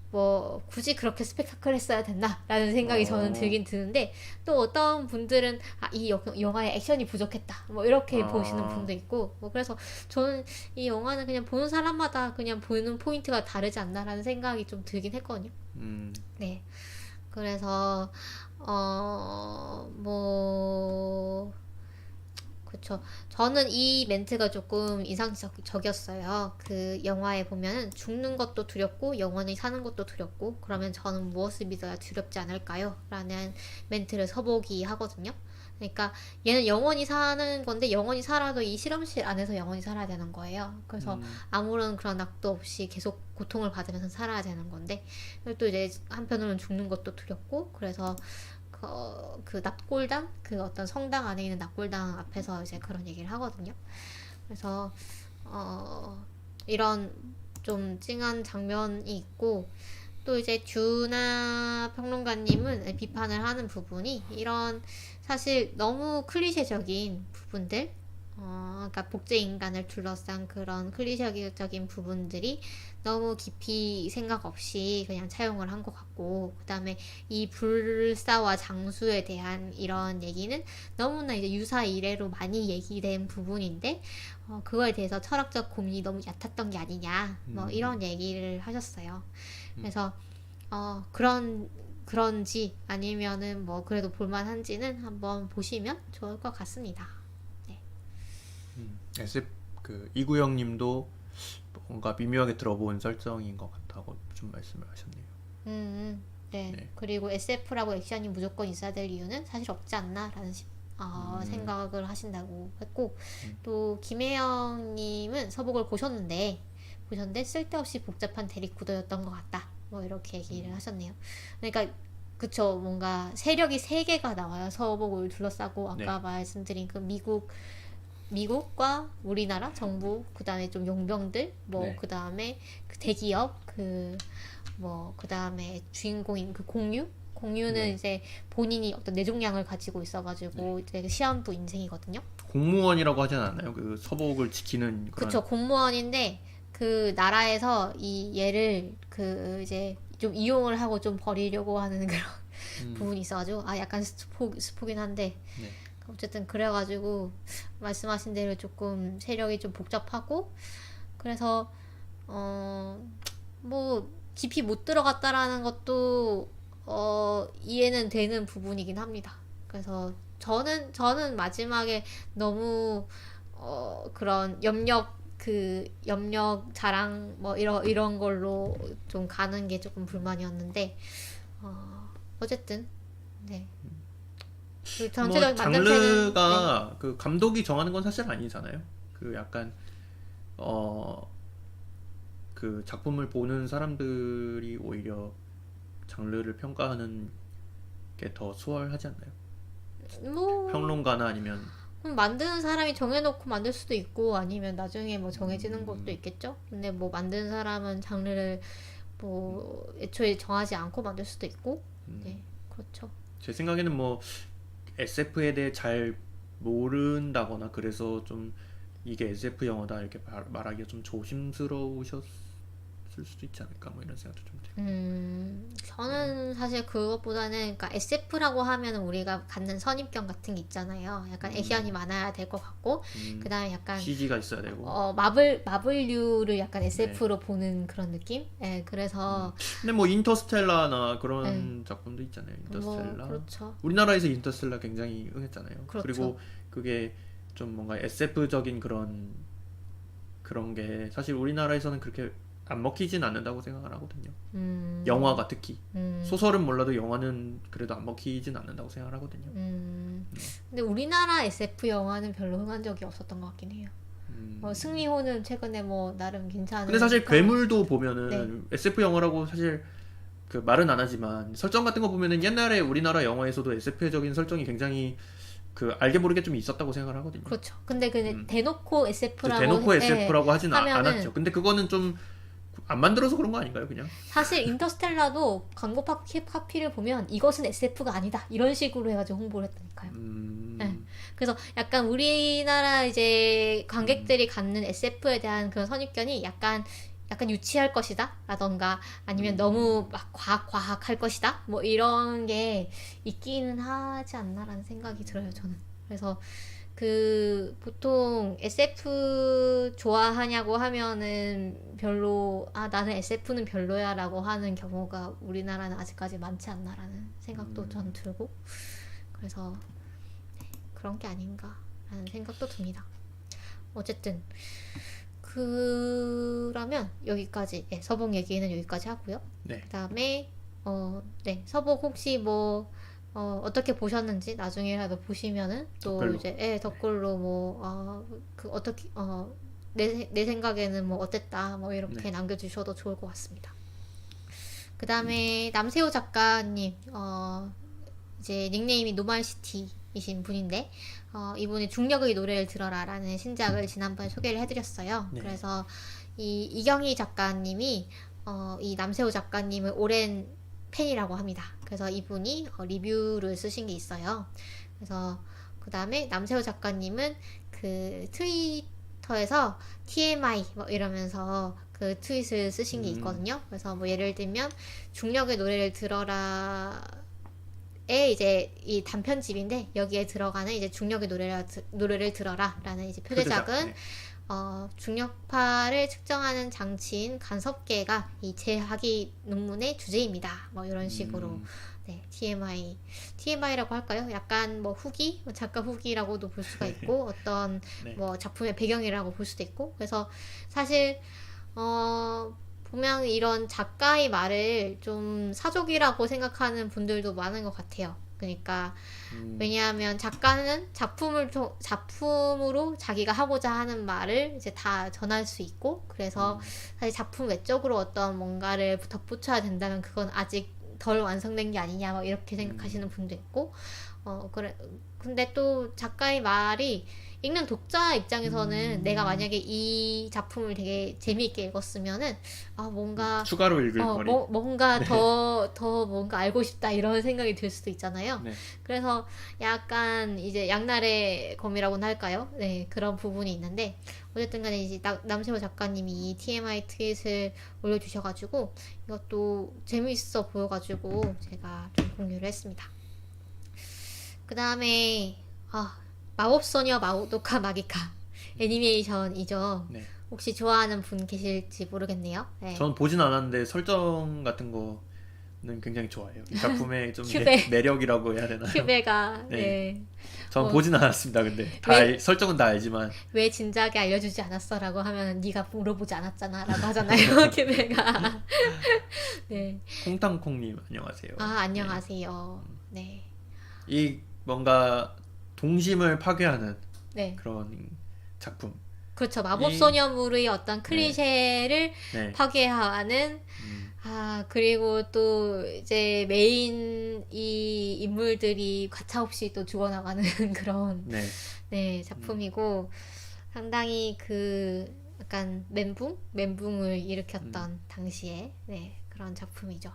Speaker 2: 뭐 굳이 그렇게 스펙타클했어야 됐나라는 생각이 저는 들긴 드는데, 또 어떤 분들은 이 영화의 액션이 부족했다 뭐 이렇게 보시는 분도 있고, 뭐 그래서 저는 이 영화는 그냥 보는 사람마다 그냥 보는 포인트가 다르지 않나라는 생각이 좀 들긴 했거든요. 네, 그래서 뭐 그쵸. 저는 이 멘트가 조금 인상적이었어요. 그 영화에 보면은 죽는 것도 두렵고 영원히 사는 것도 두렵고, 그러면 저는 무엇을 믿어야 두렵지 않을까요? 라는 멘트를 서보기 하거든요. 그러니까 얘는 영원히 사는 건데, 영원히 살아도 이 실험실 안에서 영원히 살아야 되는 거예요. 그래서 아무런 그런 낙도 없이 계속 고통을 받으면서 살아야 되는 건데, 또 이제 한편으로는 죽는 것도 두렵고, 그래서 그 납골당, 그 어떤 성당 안에 있는 납골당 앞에서 이제 그런 얘기를 하거든요. 그래서 이런 좀 찡한 장면이 있고, 또 이제 듀나 평론가님은 비판을 하는 부분이 이런 사실 너무 클리셰적인 부분들, 그러니까 복제 인간을 둘러싼 그런 클리셰적인 부분들이 너무 깊이 생각 없이 그냥 차용을 한 것 같고, 그 다음에 이 불사와 장수에 대한 이런 얘기는 너무나 이제 유사 이래로 많이 얘기된 부분인데, 그거에 대해서 철학적 고민이 너무 얕았던 게 아니냐, 뭐 이런 얘기를 하셨어요. 그래서 그런지 아니면은 뭐 그래도 볼만한지는 한번 보시면 좋을 것 같습니다. 네.
Speaker 1: SF 그 이구영님도 뭔가 미묘하게 들어본 설정인 것 같다고 좀 말씀을 하셨네요.
Speaker 2: 네.
Speaker 1: 네.
Speaker 2: 그리고 SF라고 액션이 무조건 있어야 될 이유는 사실 없지 않나라는 생각을 하신다고 했고, 또 김혜영님은 서복을 보셨는데 쓸데없이 복잡한 대립 구도였던 것 같다, 뭐 이렇게 얘기를 하셨네요. 그러니까 그쵸, 뭔가 세력이 세 개가 나와요. 서복을 둘러싸고 아까 말씀드린 그 미국과 우리나라 정부, 그 다음에 좀 용병들, 뭐 그 다음에 그 대기업, 그 다음에 주인공인 그 공유는 이제 본인이 어떤 뇌종양을 가지고 있어가지고 이제 시한부 인생이거든요.
Speaker 1: 공무원이라고 하지 않았나요? 그 서복을 지키는 그런.
Speaker 2: 그쵸, 공무원인데 그 나라에서 이 얘를 그 이제 좀 이용을 하고 좀 버리려고 하는 그런 부분이 있어가지고 약간 스포긴 한데, 어쨌든 그래가지고 말씀하신 대로 조금 세력이 좀 복잡하고, 그래서 뭐 깊이 못 들어갔다라는 것도 이해는 되는 부분이긴 합니다. 그래서 저는 마지막에 너무 그런 염력 자랑 뭐 이런 걸로 좀 가는 게 조금 불만이었는데, 어쨌든 네. 그 전체적인
Speaker 1: 장르가 그 감독이 정하는 건 사실 아니잖아요. 그 약간 그 작품을 보는 사람들이 오히려 장르를 평가하는 게 더 수월하지 않나요?
Speaker 2: 뭐
Speaker 1: 평론가나 아니면
Speaker 2: 만드는 사람이 정해놓고 만들 수도 있고, 아니면 나중에 뭐 정해지는 것도 있겠죠. 근데 뭐 만드는 사람은 장르를 뭐 애초에 정하지 않고 만들 수도 있고, 네, 그렇죠.
Speaker 1: 제 생각에는 뭐 SF에 대해 잘 모른다거나 그래서 좀 이게 SF 영화다 이렇게 말하기가 좀 조심스러우셨을 수도 있지 않을까, 뭐 이런 생각도 좀 들고.
Speaker 2: 저는 사실 그것보다는, 그러니까 SF라고 하면 우리가 갖는 선입견 같은 게 있잖아요. 약간 액션이 많아야 될 것 같고, 그 다음에 약간
Speaker 1: CG가 있어야 되고,
Speaker 2: 마블류를 약간 SF로 보는 그런 느낌? 네, 그래서
Speaker 1: 근데 뭐 인터스텔라나 그런 작품도 있잖아요. 인터스텔라.
Speaker 2: 그렇죠.
Speaker 1: 우리나라에서 인터스텔라 굉장히 흥했잖아요.
Speaker 2: 그렇죠.
Speaker 1: 그리고 그게 좀 뭔가 SF적인 그런 게 사실 우리나라에서는 그렇게 안 먹히진 않는다고 생각을 하거든요. 영화가 특히. 소설은 몰라도 영화는 그래도 안 먹히진 않는다고 생각을 하거든요.
Speaker 2: 근데 우리나라 SF 영화는 별로 흥한 적이 없었던 것 같긴 해요. 승리호는 최근에 뭐 나름 괜찮은.
Speaker 1: 근데 사실
Speaker 2: 평-
Speaker 1: 괴물도 보면은
Speaker 2: 네.
Speaker 1: SF 영화라고 사실 그 말은 안 하지만 설정 같은 거 보면은 옛날에 우리나라 영화에서도 SF적인 설정이 굉장히 그 알게 모르게 좀 있었다고 생각을 하거든요.
Speaker 2: 그렇죠. 근데 그
Speaker 1: 음.
Speaker 2: 대놓고 SF라고
Speaker 1: 대놓고 SF라고 하진
Speaker 2: 하면은
Speaker 1: 않았죠. 근데 그거는 좀 안 만들어서 그런 거 아닌가요, 그냥?
Speaker 2: 사실 인터스텔라도 광고 카피를 보면 이것은 SF가 아니다 이런 식으로 해가지고 홍보를 했다니까요. 네. 그래서 약간 우리나라 이제 관객들이 갖는 SF에 대한 그런 선입견이 약간 유치할 것이다 라던가 아니면 너무 막 과학할 것이다 뭐 이런 게 있기는 하지 않나라는 생각이 들어요, 저는. 그래서 그 보통 SF 좋아하냐고 하면은 별로 나는 SF는 별로야라고 하는 경우가 우리나라는 아직까지 많지 않나라는 생각도 전 들고, 그래서 그런 게 아닌가라는 생각도 듭니다. 어쨌든 그러면 여기까지, 서복 얘기는 여기까지 하고요.
Speaker 1: 네.
Speaker 2: 그다음에 서복 혹시 뭐 어떻게 보셨는지 나중에라도 보시면은 또
Speaker 1: 댓글로.
Speaker 2: 이제 댓글로 그 어떻게 내 생각에는 뭐 어땠다 뭐 이렇게
Speaker 1: 네.
Speaker 2: 남겨주셔도 좋을 것 같습니다. 그다음에 남세호 작가님 이제 닉네임이 노말시티이신 분인데 이분이 중력의 노래를 들어라라는 신작을 지난번에 소개를 해드렸어요.
Speaker 1: 네.
Speaker 2: 그래서 이 이경희 작가님이 이 남세호 작가님을 오랜 팬이라고 합니다. 그래서 이분이 리뷰를 쓰신 게 있어요. 그래서 그 다음에 남세호 작가님은 그 트위터에서 TMI 뭐 이러면서 그 트윗을 쓰신 게 있거든요. 그래서 뭐 예를 들면 중력의 노래를 들어라 에 이제 이 단편집인데 여기에 들어가는 이제 중력의 노래를 들어라라는 이제 표제작은
Speaker 1: 네.
Speaker 2: 중력파를 측정하는 장치인 간섭계가 이 제하기 논문의 주제입니다. 뭐 이런 식으로 TMI라고 할까요? 약간 뭐 후기, 작가 후기라고도 볼 수가 있고 어떤
Speaker 1: 네.
Speaker 2: 뭐 작품의 배경이라고 볼 수도 있고, 그래서 사실 보면 이런 작가의 말을 좀 사족이라고 생각하는 분들도 많은 것 같아요. 그러니까 왜냐하면 작가는 작품으로 자기가 하고자 하는 말을 이제 다 전할 수 있고, 그래서 사실 작품 외적으로 어떤 뭔가를 덧붙여야 된다면 그건 아직 덜 완성된 게 아니냐 뭐 이렇게 생각하시는 분도 있고, 근데 또 작가의 말이 읽는 독자 입장에서는 내가 만약에 이 작품을 되게 재미있게 읽었으면은 뭔가
Speaker 1: 추가로 읽을 거리.
Speaker 2: 뭔가 더 뭔가 알고 싶다 이런 생각이 들 수도 있잖아요.
Speaker 1: 네.
Speaker 2: 그래서 약간 이제 양날의 검이라고나 할까요? 네, 그런 부분이 있는데 어쨌든 간에 이제 남세호 작가님이 이 TMI 트윗을 올려주셔가지고 이것도 재미있어 보여가지고 제가 좀 공유를 했습니다. 그 다음에 마법소녀 마도카 마기카 애니메이션이죠.
Speaker 1: 네.
Speaker 2: 혹시 좋아하는 분 계실지 모르겠네요. 네.
Speaker 1: 저는 보진 않았는데 설정 같은 거는 굉장히 좋아해요. 이 작품의 좀
Speaker 2: 큐베.
Speaker 1: 매력이라고 해야 되나?
Speaker 2: 큐베가
Speaker 1: 네. 전 보진 않았습니다. 근데 설정은 다 알지만
Speaker 2: 왜 진작에 알려주지 않았어라고 하면 네가 물어보지 않았잖아라고 하잖아요. 큐베가. 네.
Speaker 1: 콩탕콩님 안녕하세요.
Speaker 2: 안녕하세요. 네.
Speaker 1: 이 뭔가 동심을 파괴하는
Speaker 2: 네.
Speaker 1: 그런 작품.
Speaker 2: 그렇죠. 마법소녀물의 어떤 클리셰를 파괴하는 그리고 또 이제 메인 이 인물들이 가차없이 또 죽어나가는 그런 작품이고 상당히 그 약간 멘붕을 일으켰던 당시에 그런 작품이죠.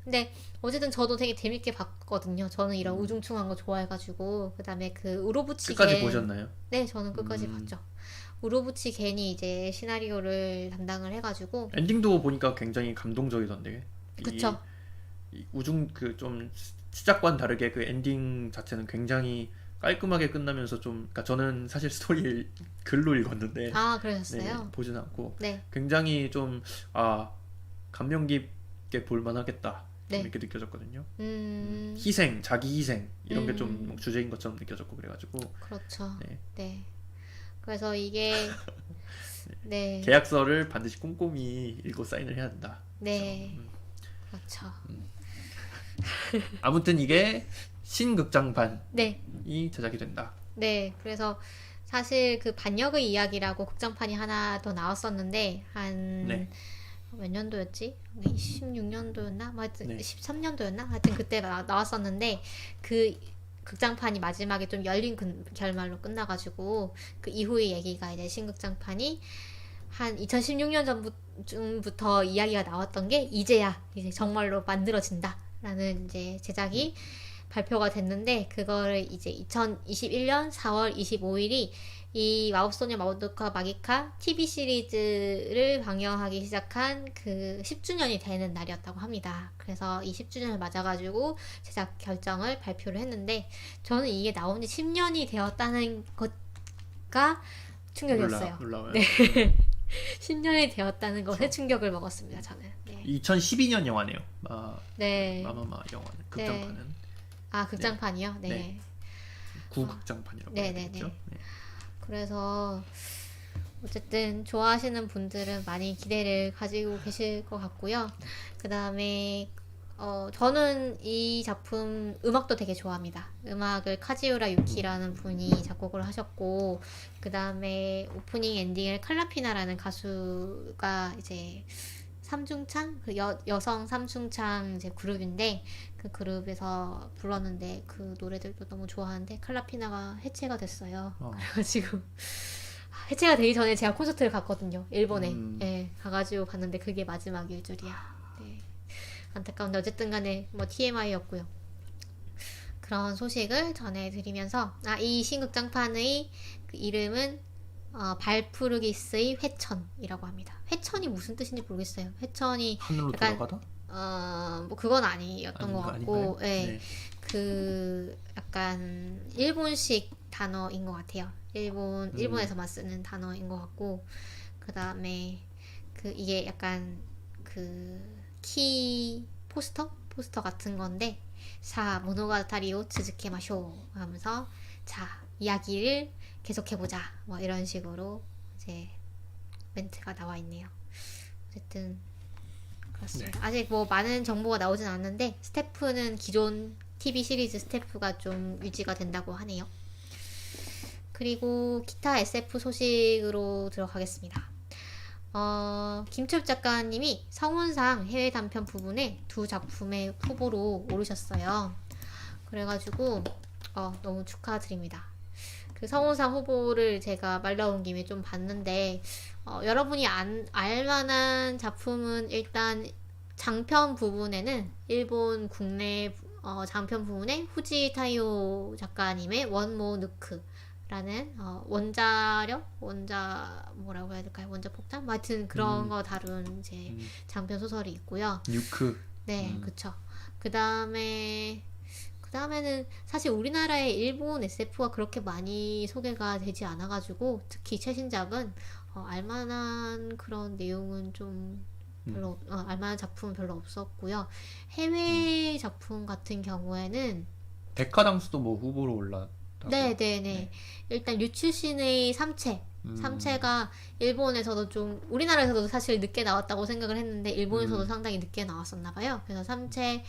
Speaker 2: 근데 어쨌든 저도 되게 재밌게 봤거든요. 저는 이런 우중충한 거 좋아해가지고. 그 다음에 그 우로부치
Speaker 1: 끝까지 보셨나요?
Speaker 2: 네, 저는 끝까지 봤죠. 우로부치 겐이 이제 시나리오를 담당을 해가지고
Speaker 1: 엔딩도 보니까 굉장히 감동적이던데.
Speaker 2: 그쵸.
Speaker 1: 이 우중 그 좀 시작과는 다르게 그 엔딩 자체는 굉장히 깔끔하게 끝나면서 좀, 그러니까 저는 사실 스토리를 글로 읽었는데
Speaker 2: 그러셨어요?
Speaker 1: 보진 않고
Speaker 2: 네.
Speaker 1: 굉장히 좀 감명 깊게 볼만하겠다 이렇게 느껴졌거든요. 희생, 자기 희생 이런 게 좀 주제인 것처럼 느껴졌고 그래가지고
Speaker 2: 그렇죠. 네. 그래서 이게
Speaker 1: 계약서를 반드시 꼼꼼히 읽고 사인을 해야 된다.
Speaker 2: 그렇죠.
Speaker 1: 아무튼 이게 신극장판이
Speaker 2: 네.
Speaker 1: 제작이 된다.
Speaker 2: 네, 그래서 사실 그 반역의 이야기라고 극장판이 하나 더 나왔었는데 한
Speaker 1: 네.
Speaker 2: 몇 년도였지? 26년도였나? 뭐 하여튼
Speaker 1: 네.
Speaker 2: 13년도였나? 하여튼 그때 나왔었는데 그 극장판이 마지막에 좀 열린 결말로 끝나가지고 그 이후의 얘기가 이제 신극장판이 한 2016년 전부터 이야기가 나왔던 게 이제야 이제 정말로 만들어진다라는 이제 제작이 발표가 됐는데 그거를 이제 2021년 4월 25일이 이 마법소녀 마도카 마기카 TV 시리즈를 방영하기 시작한 그 10주년이 되는 날이었다고 합니다. 그래서 이 10주년을 맞아가지고 제작 결정을 발표를 했는데 저는 이게 나온 지 10년이 되었다는 것가 충격이었어요.
Speaker 1: 놀라워요.
Speaker 2: 네. 10년이 되었다는 것에 충격을 먹었습니다. 저는. 네.
Speaker 1: 2012년 영화네요.
Speaker 2: 네.
Speaker 1: 마마마 영화는 극장판은
Speaker 2: 아 극장판이요? 네.
Speaker 1: 네. 구극장판이라고
Speaker 2: 네,
Speaker 1: 해야
Speaker 2: 네,
Speaker 1: 되겠죠?
Speaker 2: 네.
Speaker 1: 네.
Speaker 2: 그래서 어쨌든 좋아하시는 분들은 많이 기대를 가지고 계실 것 같고요. 그 다음에 저는 이 작품 음악도 되게 좋아합니다. 음악을 카지우라 유키라는 분이 작곡을 하셨고, 그 다음에 오프닝 엔딩을 칼라피나라는 가수가 이제 삼중창? 그 여성 삼중창 이제 그룹인데, 그 그룹에서 불렀는데, 그 노래들도 너무 좋아하는데, 칼라피나가 해체가 됐어요. 그래가지고, 해체가 되기 전에 제가 콘서트를 갔거든요. 일본에. 네, 가가지고 봤는데, 그게 마지막일 줄이야. 네. 안타까운데 어쨌든 간에 뭐 TMI였고요. 그런 소식을 전해드리면서 이 신극장판의 그 이름은 발푸르기스의 회천이라고 합니다. 회천이 무슨 뜻인지 모르겠어요. 회천이
Speaker 1: 하늘로
Speaker 2: 약간,
Speaker 1: 돌아가다?
Speaker 2: 뭐 그건 아니었던 것 같고, 네.
Speaker 1: 네.
Speaker 2: 그 약간 일본식 단어인 것 같아요. 일본에서만 쓰는 단어인 것 같고, 그 다음에 그 이게 약간 그 키 포스터 같은 건데 사 모노가타리오 츠즈케마쇼 하면서 자 이야기를 계속해보자 뭐 이런 식으로 이제 멘트가 나와 있네요. 어쨌든 그렇습니다.
Speaker 1: 네.
Speaker 2: 아직 뭐 많은 정보가 나오진 않는데 스태프는 기존 TV 시리즈 스태프가 좀 유지가 된다고 하네요. 그리고 기타 SF 소식으로 들어가겠습니다. 김철 작가님이 성운상 해외 단편 부분에 두 작품의 후보로 오르셨어요. 그래가지고 너무 축하드립니다. 그 성운상 후보를 제가 말 나온 김에 좀 봤는데 여러분이 알만한 작품은 일단 장편 부분에는 일본 국내 장편 부분에 후지 타이오 작가님의 원모 누크 라는 뭐라고 해야 될까요? 원자 폭탄? 하여튼 그런 거 다룬 이제 장편 소설이 있고요.
Speaker 1: 뉴크.
Speaker 2: 네, 그쵸. 그다음에는 사실 우리나라에 일본 SF가 그렇게 많이 소개가 되지 않아가지고 특히 최신작은 알만한 그런 내용은 좀 별로 알만한 작품은 별로 없었고요. 해외 작품 같은 경우에는
Speaker 1: 데카당스도 뭐 후보로 올랐다고.
Speaker 2: 네. 일단 류추신의 삼체가 일본에서도 좀 우리나라에서도 사실 늦게 나왔다고 생각을 했는데 일본에서도 상당히 늦게 나왔었나 봐요. 그래서 삼체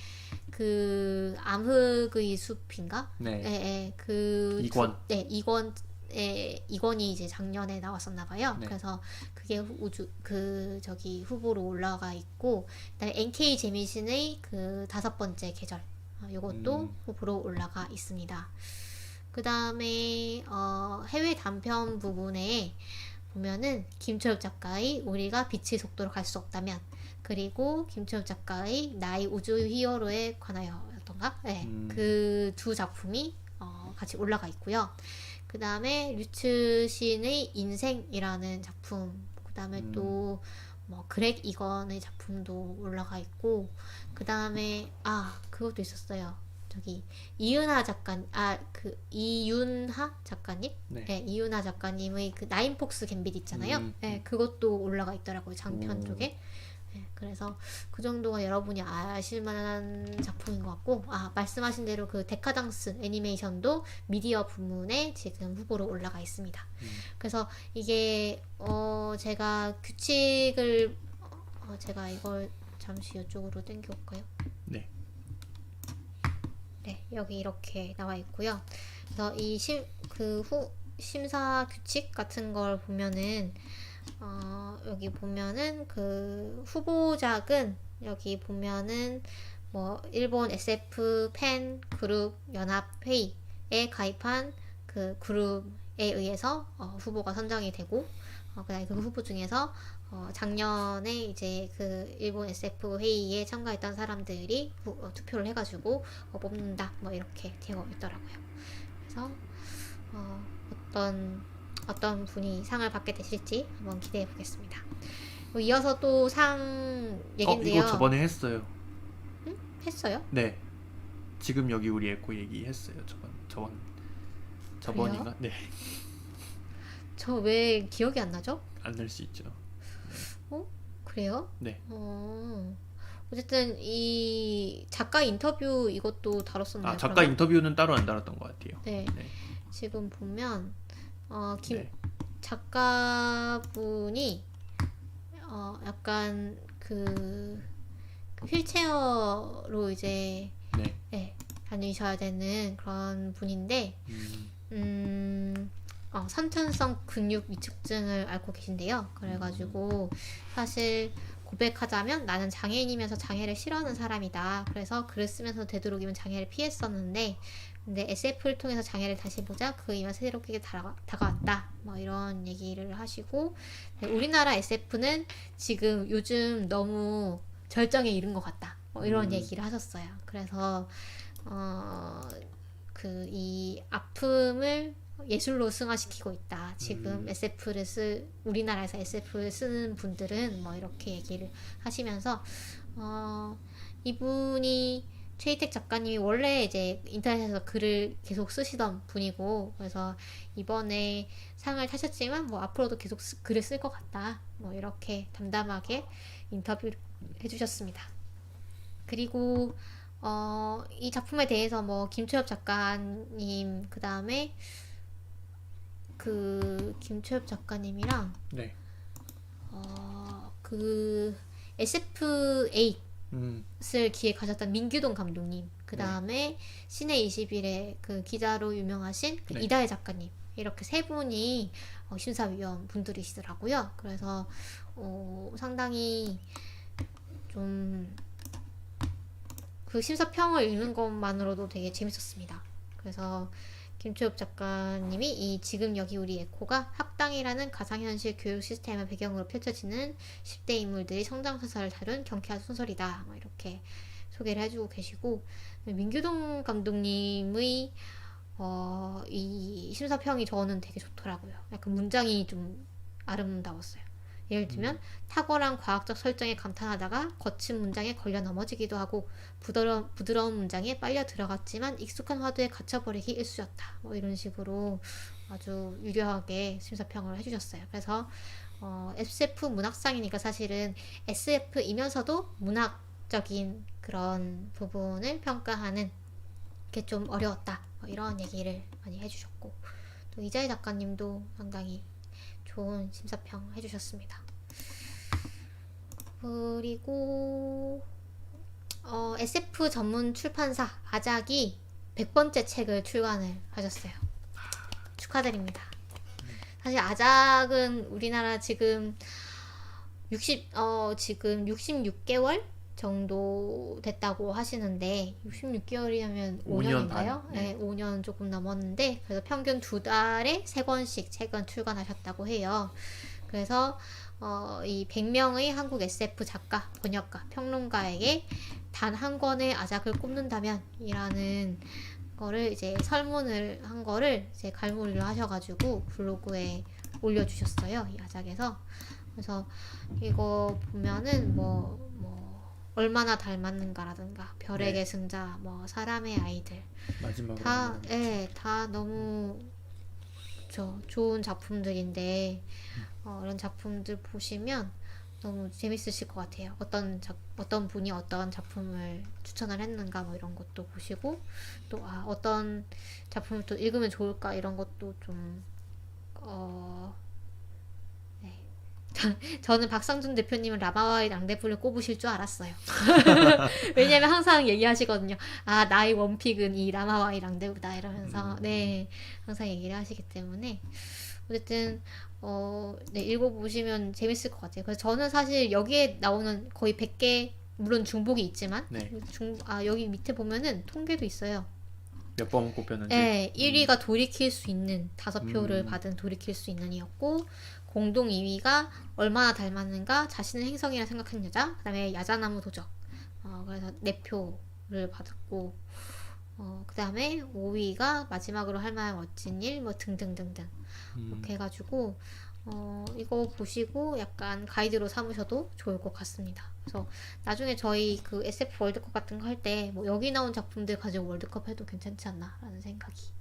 Speaker 2: 그 암흑의 숲인가?
Speaker 1: 네.
Speaker 2: 그
Speaker 1: 이권.
Speaker 2: 이권이 이제 작년에 나왔었나 봐요.
Speaker 1: 네.
Speaker 2: 그래서 그게 후보로 올라가 있고 그다음에 NK 재미신의 그 5번째 계절 요것도 후보로 올라가 있습니다. 그 다음에 해외 단편 부분에 보면은 김철욱 작가의 우리가 빛의 속도로 갈 수 없다면 그리고 김철욱 작가의 나의 우주 히어로에 관하여였던가 네, 그 두 작품이 같이 올라가 있고요. 그 다음에 류츠신의 인생이라는 작품 그 다음에 또 뭐 그렉 이건의 작품도 올라가 있고 그 다음에 그것도 있었어요. 저기 이윤하 작가님? 네, 이윤하 작가님의 그 나인폭스 갬빗 있잖아요. 네, 그것도 올라가 있더라고요. 장편 쪽에. 네, 그래서 그 정도가 여러분이 아실 만한 작품인 것 같고 말씀하신 대로 그 데카당스 애니메이션도 미디어 부문에 지금 후보로 올라가 있습니다. 그래서 이게 제가 규칙을 제가 이걸 잠시 이쪽으로 당겨올까요?
Speaker 1: 네.
Speaker 2: 네, 여기 이렇게 나와 있고요. 그래서 심사 규칙 같은 걸 보면은 여기 보면은 그 후보작은 여기 보면은 뭐 일본 SF 팬 그룹 연합 회의에 가입한 그 그룹에 의해서 후보가 선정이 되고 그다음에 그 후보 중에서 작년에 이제 그 일본 SF 회의에 참가했던 사람들이 투표를 해가지고 뽑는다 뭐 이렇게 되어 있더라고요. 그래서 어떤 분이 상을 받게 되실지 한번 기대해 보겠습니다. 이어서 또 상 얘긴데요.
Speaker 1: 이거 저번에 했어요.
Speaker 2: 했어요?
Speaker 1: 네. 지금 여기 우리 에코 얘기했어요. 저번인가? 네.
Speaker 2: 저 왜 기억이 안 나죠?
Speaker 1: 안 날 수 있죠.
Speaker 2: 그래요?
Speaker 1: 네.
Speaker 2: 어쨌든 이 작가 인터뷰 이것도 다뤘었나요?
Speaker 1: 작가
Speaker 2: 그러면?
Speaker 1: 인터뷰는 따로 안 달았던 것 같아요.
Speaker 2: 네.
Speaker 1: 네.
Speaker 2: 지금 보면
Speaker 1: 네.
Speaker 2: 작가분이 약간 그 휠체어로 이제
Speaker 1: 네.
Speaker 2: 다니셔야 되는 그런 분인데 선천성 근육 위축증을 앓고 계신데요. 그래가지고 사실 고백하자면 나는 장애인이면서 장애를 싫어하는 사람이다. 그래서 글을 쓰면서 되도록이면 장애를 피했었는데 근데 SF를 통해서 장애를 다시 보자 그 이면 새롭게 다가왔다. 뭐 이런 얘기를 하시고 우리나라 SF는 지금 요즘 너무 절정에 이른 것 같다. 뭐 이런 얘기를 하셨어요. 그래서 이 아픔을 예술로 승화시키고 있다. 지금 우리나라에서 SF를 쓰는 분들은 뭐 이렇게 얘기를 하시면서 이분이 최희택 작가님이 원래 이제 인터넷에서 글을 계속 쓰시던 분이고 그래서 이번에 상을 타셨지만 뭐 앞으로도 계속 글을 쓸 것 같다. 뭐 이렇게 담담하게 인터뷰를 해주셨습니다. 그리고 이 작품에 대해서 뭐 김초엽 작가님 그 다음에 그 김초엽 작가님이랑
Speaker 1: 네.
Speaker 2: 그 SF8을 기획하셨던 민규동 감독님 그 다음에 시내 21의 그 기자로 유명하신 그 이다혜 작가님 이렇게 세 분이 심사위원 분들이시더라고요. 그래서 상당히 좀 그 심사평을 읽는 것만으로도 되게 재밌었습니다. 그래서 김초엽 작가님이 이 지금 여기 우리 에코가 학당이라는 가상현실 교육 시스템을 배경으로 펼쳐지는 10대 인물들이 성장소설을 다룬 경쾌한 소설이다. 뭐 이렇게 소개를 해주고 계시고 민규동 감독님의 이 심사평이 저는 되게 좋더라고요. 약간 문장이 좀 아름다웠어요. 예를 들면 탁월한 과학적 설정에 감탄하다가 거친 문장에 걸려 넘어지기도 하고 부드러운 문장에 빨려 들어갔지만 익숙한 화두에 갇혀버리기 일쑤였다. 뭐 이런 식으로 아주 유려하게 심사평을 해주셨어요. 그래서 SF 문학상이니까 사실은 SF이면서도 문학적인 그런 부분을 평가하는 게 좀 어려웠다. 뭐 이런 얘기를 많이 해주셨고 또 이자희 작가님도 상당히 좋은 심사평 해주셨습니다. 그리고 SF 전문 출판사 아작이 100번째 책을 출간을 하셨어요. 축하드립니다. 사실 아작은 우리나라 지금 66개월 정도 됐다고 하시는데 66개월이면 5년인가요? 네, 5년 조금 넘었는데 그래서 평균 2달에 3권씩 책은 출간하셨다고 해요. 그래서 이 100명의 한국 SF 작가, 번역가, 평론가에게 단 한 권의 아작을 꼽는다면 이라는 거를 이제 설문을 한 거를 이제 갈무리를 하셔가지고 블로그에 올려주셨어요. 이 아작에서. 그래서 이거 보면은 뭐 얼마나 닮았는가라든가 별의 계승자, 뭐 사람의 아이들
Speaker 1: 마지막으로
Speaker 2: 다 너무 좋은 작품들인데 이런 작품들 보시면 너무 재밌으실 것 같아요. 어떤 분이 어떤 작품을 추천을 했는가 뭐 이런 것도 보시고 또 어떤 작품을 또 읽으면 좋을까 이런 것도 좀 저는 박상준 대표님은 라마와의 랑데부를 꼽으실 줄 알았어요. 왜냐면 항상 얘기하시거든요. 아, 나의 원픽은 이 라마와의 랑데부다 이러면서 네, 항상 얘기를 하시기 때문에 어쨌든 네, 읽어보시면 재밌을 것 같아요. 그래서 저는 사실 여기에 나오는 거의 100개 물론 중복이 있지만
Speaker 1: 네.
Speaker 2: 여기 밑에 보면은 통계도 있어요.
Speaker 1: 몇 번 꼽혔는지.
Speaker 2: 네, 1위가 돌이킬 수 있는 5표를 받은 돌이킬 수 있는 이었고 공동 2위가 얼마나 닮았는가 자신의 행성이라 생각한 여자 그 다음에 야자나무 도적 그래서 4표를 받았고 그 다음에 5위가 마지막으로 할 만한 멋진 일 뭐 등등등등 이렇게 해가지고 이거 보시고 약간 가이드로 삼으셔도 좋을 것 같습니다. 그래서 나중에 저희 그 SF 월드컵 같은 거 할 때 뭐 여기 나온 작품들 가지고 월드컵 해도 괜찮지 않나라는 생각이.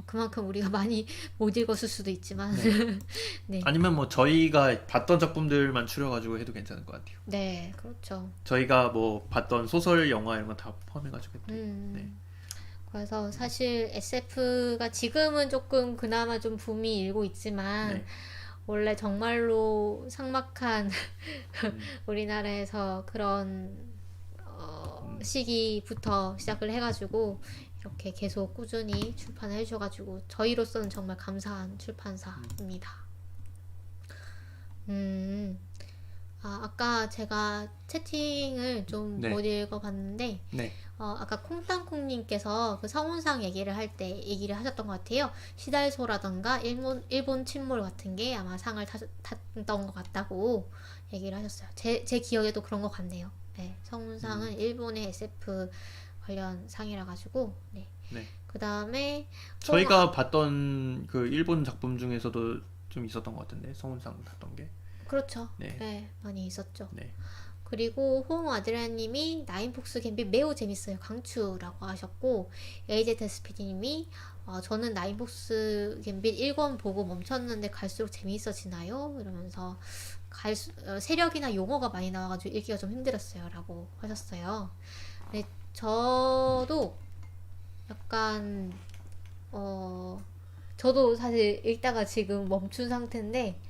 Speaker 2: 그만큼 우리가 많이 못 읽었을 수도 있지만
Speaker 1: 네.
Speaker 2: 네.
Speaker 1: 아니면 뭐 저희가 봤던 작품들만 추려가지고 해도 괜찮을 것 같아요.
Speaker 2: 네, 그렇죠.
Speaker 1: 저희가 뭐 봤던 소설, 영화 이런 거 다 포함해가지고. 네.
Speaker 2: 그래서 사실 SF가 지금은 조금 그나마 좀 붐이 일고 있지만
Speaker 1: 네.
Speaker 2: 원래 정말로 삭막한 우리나라에서 그런 시기부터 시작을 해가지고 이렇게 계속 꾸준히 출판을 해주셔가지고 저희로서는 정말 감사한 출판사입니다. 아까 제가 채팅을 좀
Speaker 1: 네.
Speaker 2: 못 읽어봤는데
Speaker 1: 네.
Speaker 2: 아까 콩땅콩님께서 그 성운상 얘기를 할 때 얘기를 하셨던 것 같아요. 시달소라던가 일본 침몰 같은 게 아마 상을 탔던 것 같다고 얘기를 하셨어요. 제 기억에도 그런 것 같네요. 네, 성운상은 일본의 SF 관련 상이라 가지고 네.
Speaker 1: 네.
Speaker 2: 그 다음에
Speaker 1: 저희가 봤던 그 일본 작품 중에서도 좀 있었던 것 같은데 성운상 탔던 게.
Speaker 2: 그렇죠.
Speaker 1: 네.
Speaker 2: 네, 많이 있었죠.
Speaker 1: 네.
Speaker 2: 그리고 호응 아드리아님이 나인폭스 갬빗 매우 재밌어요. 강추라고 하셨고 AJ테스피디님이 저는 나인폭스 갬빗 1권 보고 멈췄는데 갈수록 재미있어지나요? 이러면서 세력이나 용어가 많이 나와가지고 읽기가 좀 힘들었어요. 라고 하셨어요. 네, 저도 약간 저도 사실 읽다가 지금 멈춘 상태인데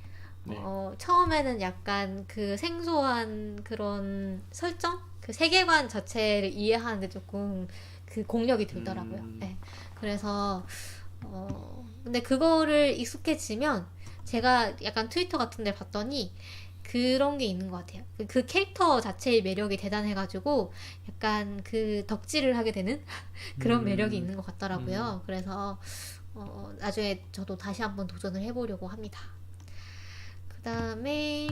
Speaker 1: 네.
Speaker 2: 처음에는 약간 그 생소한 그런 설정? 그 세계관 자체를 이해하는데 조금 그 공력이 들더라고요. 네. 그래서, 근데 그거를 익숙해지면 제가 약간 트위터 같은 데 봤더니 그런 게 있는 것 같아요. 그 캐릭터 자체의 매력이 대단해가지고 약간 그 덕질을 하게 되는 그런 매력이 있는 것 같더라고요. 그래서, 나중에 저도 다시 한번 도전을 해보려고 합니다. 그 다음에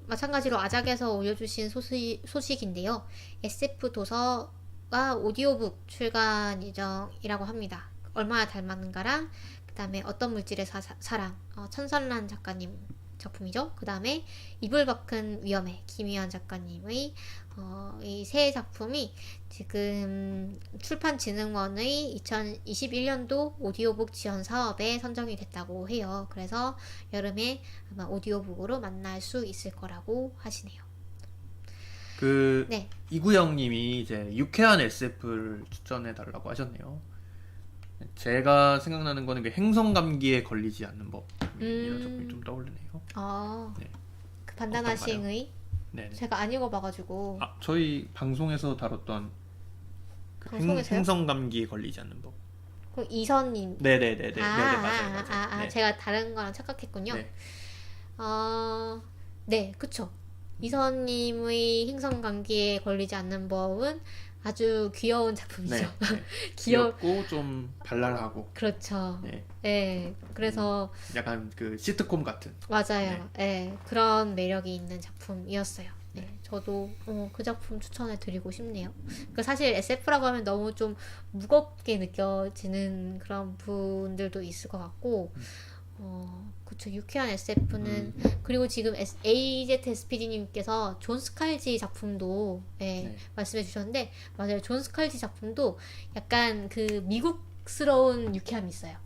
Speaker 2: 마찬가지로 아작에서 올려주신 소식인데요. SF 도서가 오디오북 출간 예정이라고 합니다. 얼마나 닮았는가랑 그 다음에 어떤 물질의 사랑 천선란 작가님 작품이죠. 그 다음에 이불 밖은 위험해 김희연 작가님의 이 세 작품이 지금 출판진흥원의 2021년도 오디오북 지원 사업에 선정이 됐다고 해요. 그래서 여름에 아마 오디오북으로 만날 수 있을 거라고 하시네요. 네.
Speaker 1: 이구영님이 이제 유쾌한 SF를 추천해 달라고 하셨네요. 제가 생각나는 거는 그 행성 감기에 걸리지 않는 법 이런 작품이 좀 떠오르네요.
Speaker 2: 네. 그 반다나 시행의 제가 안 읽어봐가지고.
Speaker 1: 저희 방송에서 다뤘던 그 행성 감기에 걸리지 않는 법.
Speaker 2: 그 이선님.
Speaker 1: 네네네네. 맞아요.
Speaker 2: 네. 제가 다른 거랑 착각했군요.
Speaker 1: 네.
Speaker 2: 네, 그쵸. 이선님의 행성 감기에 걸리지 않는 법은 아주 귀여운 작품이죠.
Speaker 1: 네. 귀엽고 좀 발랄하고.
Speaker 2: 그렇죠.
Speaker 1: 네.
Speaker 2: 네. 그래서
Speaker 1: 약간 그 시트콤 같은.
Speaker 2: 맞아요. 네. 그런 매력이 있는 작품이었어요. 네. 저도 그 작품 추천해 드리고 싶네요. 그러니까 사실 SF라고 하면 너무 좀 무겁게 느껴지는 그런 분들도 있을 것 같고 그쵸. 유쾌한 SF는 그리고 지금 AZSPD님께서 존 스칼지 작품도 말씀해 주셨는데 맞아요. 존 스칼지 작품도 약간 그 미국스러운 유쾌함이 있어요.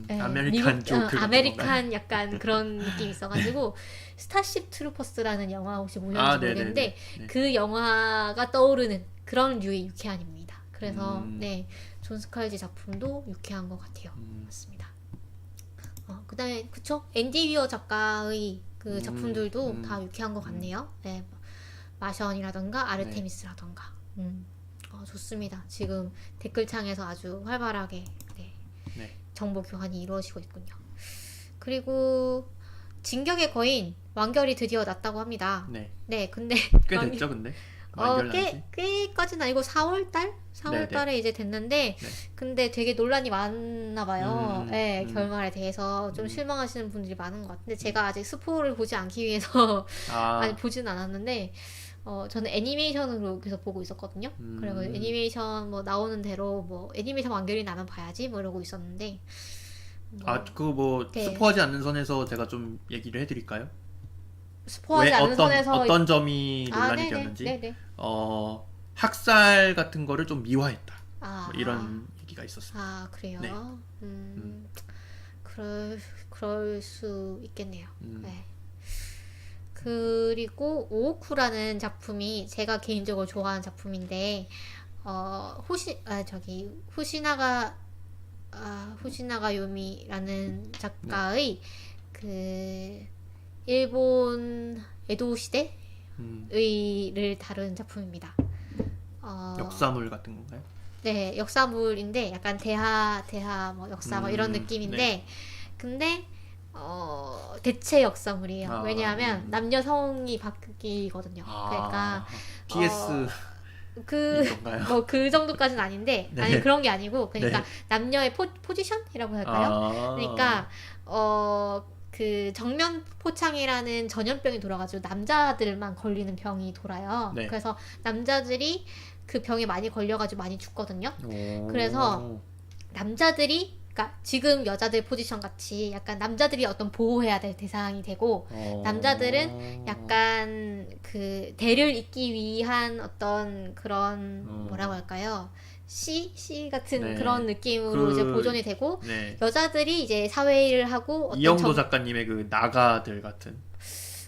Speaker 1: 아메리칸 조크
Speaker 2: 아메리칸 약간 그런 느낌이 있어가지고 스타쉽 트루퍼스라는 영화 혹시 보셨는지 모르겠는데 그 영화가 떠오르는 그런 류의 유쾌함입니다. 그래서 존 스칼지 작품도 유쾌한 것 같아요. 맞습니다. 그다음에 그쵸? 앤디 위어 작가의 그 작품들도 다 유쾌한 것 같네요. 네, 마션이라던가 아르테미스라던가. 좋습니다. 지금 댓글창에서 아주 활발하게 네,
Speaker 1: 네.
Speaker 2: 정보 교환이 이루어지고 있군요. 그리고 진격의 거인 완결이 드디어 났다고 합니다.
Speaker 1: 네.
Speaker 2: 네, 근데
Speaker 1: 꽤 됐죠, 근데. 완결
Speaker 2: 꽤까지는 아니고 4월달? 4월달에 이제 됐는데,
Speaker 1: 네.
Speaker 2: 근데 되게 논란이 많나 봐요. 네, 결말에 대해서 좀
Speaker 1: 음.
Speaker 2: 실망하시는 분들이 많은 것 같은데, 제가 아직 스포를 보지 않기 위해서 아니 보진 않았는데, 저는 애니메이션으로 계속 보고 있었거든요. 그리고 애니메이션 뭐 나오는 대로 뭐 애니메이션 완결이 나면 봐야지 뭐 이러고 있었는데,
Speaker 1: 그거 뭐
Speaker 2: 네.
Speaker 1: 스포하지 않는 선에서 제가 좀 얘기를 해드릴까요?
Speaker 2: 스포하지
Speaker 1: 왜
Speaker 2: 않는 선에서
Speaker 1: 어떤 점이 논란이
Speaker 2: 네네,
Speaker 1: 되었는지.
Speaker 2: 네네.
Speaker 1: 학살 같은 거를 좀 미화했다.
Speaker 2: 아,
Speaker 1: 뭐 이런 얘기가 있었어요.
Speaker 2: 그래요?
Speaker 1: 네.
Speaker 2: 그럴 수 있겠네요.
Speaker 1: 음.
Speaker 2: 네. 그리고 오오쿠라는 작품이 제가 개인적으로 좋아하는 작품인데, 후시나가 요미라는 작가의 그 일본 에도 시대를 다룬 작품입니다.
Speaker 1: 역사물 같은 건가요?
Speaker 2: 네, 역사물인데 약간 대하 뭐 역사 뭐 이런 느낌인데,
Speaker 1: 네.
Speaker 2: 근데 대체 역사물이에요. 왜냐하면 남녀 성이 바뀌거든요. 그러니까
Speaker 1: PS 이건가요?
Speaker 2: 뭐 그 정도까지는 아닌데,
Speaker 1: 네.
Speaker 2: 아니 그런 게 아니고, 그러니까
Speaker 1: 네.
Speaker 2: 남녀의 포지션이라고 할까요? 그러니까 그 정면 포창이라는 전염병이 돌아가지고 남자들만 걸리는 병이 돌아요.
Speaker 1: 네.
Speaker 2: 그래서 남자들이 그 병에 많이 걸려가지고 많이 죽거든요. 그래서 남자들이, 그러니까 지금 여자들 포지션 같이 약간 남자들이 어떤 보호해야 될 대상이 되고, 남자들은 약간 그 대를 잇기 위한 어떤 그런 뭐라고 할까요? C 같은
Speaker 1: 네.
Speaker 2: 그런 느낌으로 이제 보존이 되고,
Speaker 1: 네.
Speaker 2: 여자들이 이제 사회일을 하고 어떤
Speaker 1: 이영도 작가님의 그 나가들 같은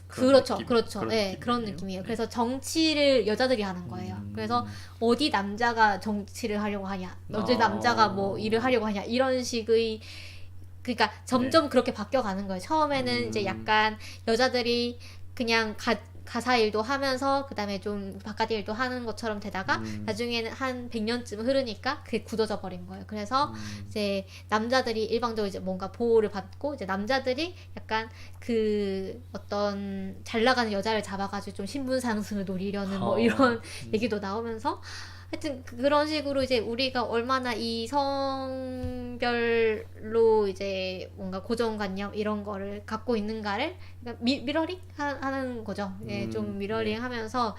Speaker 2: 그렇죠.
Speaker 1: 그런
Speaker 2: 네, 그런
Speaker 1: 느낌이네요.
Speaker 2: 느낌이에요.
Speaker 1: 네.
Speaker 2: 그래서 정치를 여자들이 하는 거예요. 그래서 어디 남자가 정치를 하려고 하냐, 어디 남자가 뭐 일을 하려고 하냐, 이런 식의, 그러니까 점점 그렇게 바뀌어가는 거예요. 처음에는 이제 약간 여자들이 그냥 가사 일도 하면서 그다음에 좀 바깥 일도 하는 것처럼 되다가 나중에는 한 100년쯤 흐르니까 그게 굳어져 버린 거예요. 그래서 이제 남자들이 일방적으로 이제 뭔가 보호를 받고, 이제 남자들이 약간 그 어떤 잘 나가는 여자를 잡아가지고 좀 신분 상승을 노리려는 뭐 이런 얘기도 나오면서, 하여튼 그런 식으로 이제 우리가 얼마나 이 성별로 이제 뭔가 고정관념 이런 거를 갖고 있는가를 그러니까 미러링 하는 거죠. 예, 좀 미러링 하면서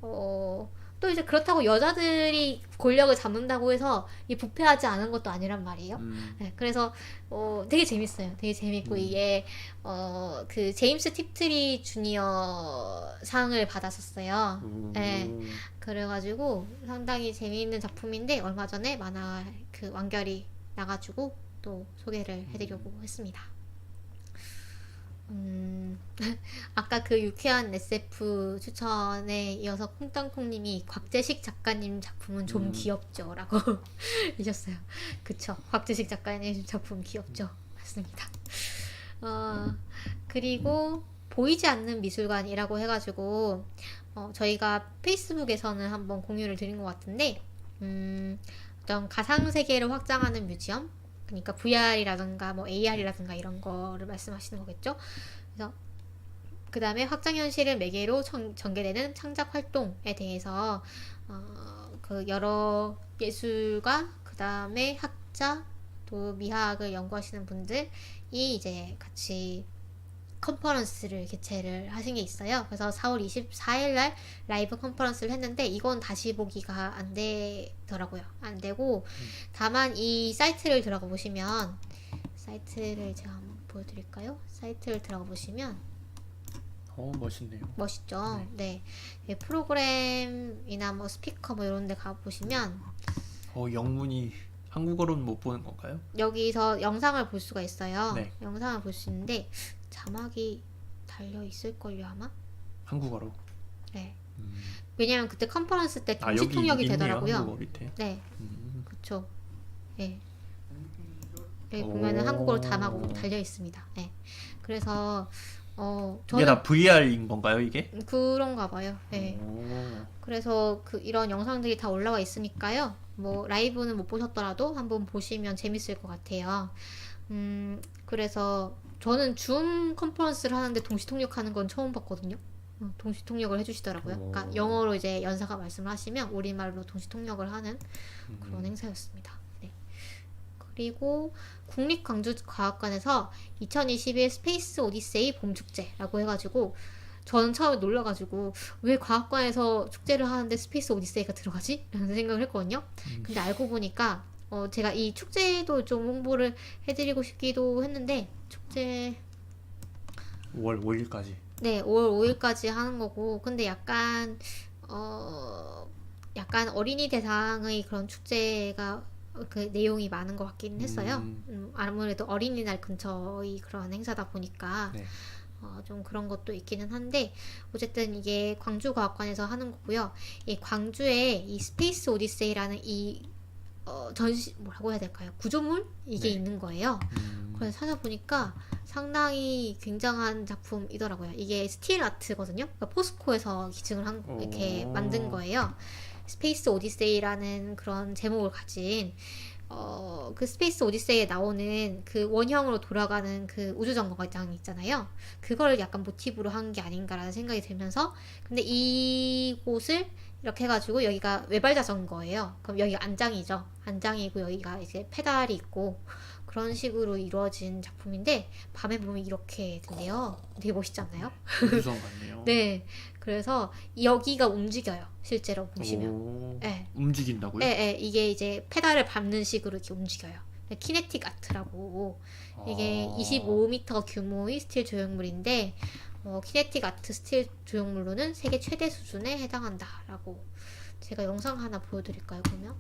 Speaker 2: 또 이제 그렇다고 여자들이 권력을 잡는다고 해서 이 부패하지 않은 것도 아니란 말이에요. 네, 그래서 되게 재밌어요. 되게 재밌고 이게 그 제임스 팁트리 주니어 상을 받았었어요. 네, 그래가지고 상당히 재미있는 작품인데 얼마 전에 만화 그 완결이 나가지고 또 소개를 해드리려고 했습니다. 아까 그 유쾌한 SF 추천에 이어서 콩땅콩님이 곽재식 작가님 작품은 좀 귀엽죠 라고 해주셨어요. 그쵸, 곽재식 작가님 작품 귀엽죠. 맞습니다. 그리고 보이지 않는 미술관이라고 해가지고 저희가 페이스북에서는 한번 공유를 드린 것 같은데, 어떤 가상세계를 확장하는 뮤지엄, 그러니까 VR이라든가 뭐 AR이라든가 이런 거를 말씀하시는 거겠죠. 그래서 그 다음에 확장현실을 매개로 전개되는 창작 활동에 대해서 그 여러 예술가, 그 다음에 학자, 또 미학을 연구하시는 분들이 이제 같이 컨퍼런스를 개최를 하신 게 있어요. 그래서 4월 24일 날 라이브 컨퍼런스를 했는데, 이건 다시 보기가 안 되더라고요. 안 되고, 다만 이 사이트를 들어가 보시면, 사이트를 제가 한번 보여드릴까요? 사이트를 들어가 보시면
Speaker 1: 멋있네요.
Speaker 2: 멋있죠. 네. 네, 프로그램이나 뭐 스피커 뭐 이런 데 가보시면
Speaker 1: 영문이 한국어로는 못 보는 건가요?
Speaker 2: 여기서 영상을 볼 수가 있어요.
Speaker 1: 네.
Speaker 2: 영상을 볼 수 있는데 자막이 달려 있을걸요 아마?
Speaker 1: 한국어로.
Speaker 2: 네. 왜냐면 그때 컨퍼런스 때 동시
Speaker 1: 여기
Speaker 2: 통역이
Speaker 1: 있네요,
Speaker 2: 되더라고요.
Speaker 1: 한국어 밑에.
Speaker 2: 네. 그쵸. 네. 보면은
Speaker 1: 오.
Speaker 2: 한국어로 자막으로 달려 있습니다. 네. 그래서
Speaker 1: 이게
Speaker 2: 저는
Speaker 1: 다 VR인 건가요, 이게?
Speaker 2: 그런가 봐요. 네.
Speaker 1: 오.
Speaker 2: 그래서 이런 영상들이 다 올라와 있으니까요. 뭐 라이브는 못 보셨더라도 한번 보시면 재밌을 것 같아요. 그래서 저는 줌 컨퍼런스를 하는데 동시 통역하는 건 처음 봤거든요. 동시 통역을 해주시더라고요. 그러니까 영어로 이제 연사가 말씀을 하시면 우리말로 동시 통역을 하는 그런 행사였습니다. 네. 그리고 국립광주과학관에서 2021 스페이스 오디세이 봄축제라고 해가지고 저는 처음에 놀라가지고 왜 과학관에서 축제를 하는데 스페이스 오디세이가 들어가지? 라는 생각을 했거든요. 근데 알고 보니까 제가 이 축제도 좀 홍보를 해드리고 싶기도 했는데 축제
Speaker 1: 5월 5일까지.
Speaker 2: 네 5월 5일까지 하는 거고 근데 약간 어린이 대상의 그런 축제가 그 내용이 많은 것 같긴 했어요. 아무래도 어린이날 근처의 그런 행사다 보니까
Speaker 1: 네.
Speaker 2: 좀 그런 것도 있기는 한데 어쨌든 이게 광주과학관에서 하는 거고요. 이 광주에 이 스페이스 오디세이라는 이 전시 뭐라고 해야 될까요? 구조물 이게
Speaker 1: 네.
Speaker 2: 있는 거예요. 그래서 찾아보니까 상당히 굉장한 작품이더라고요. 이게 스틸 아트거든요. 그러니까 포스코에서 기증을 이렇게 만든 거예요. 스페이스 오디세이라는 그런 제목을 가진 그 스페이스 오디세이에 나오는 그 원형으로 돌아가는 그 우주정거장 있잖아요. 그걸 약간 모티브로 한 게 아닌가라는 생각이 들면서 근데 이곳을 이렇게 해가지고 여기가 외발 자전거예요. 그럼 여기가 안장이죠. 안장이고 여기가 이제 페달이 있고 그런 식으로 이루어진 작품인데 밤에 보면 이렇게 된대요. 되게 멋있지 않나요?
Speaker 1: 우주선 같네요.
Speaker 2: 네. 그래서 여기가 움직여요. 실제로 보시면.
Speaker 1: 오.
Speaker 2: 네.
Speaker 1: 움직인다고요?
Speaker 2: 네, 이게 이제 페달을 밟는 식으로 이렇게 움직여요. 키네틱 아트라고 이게 25m 규모의 스틸 조형물인데 키네틱 아트 스틸 조형물로는 세계 최대 수준에 해당한다라고 제가 영상 하나 보여드릴까요? 그러면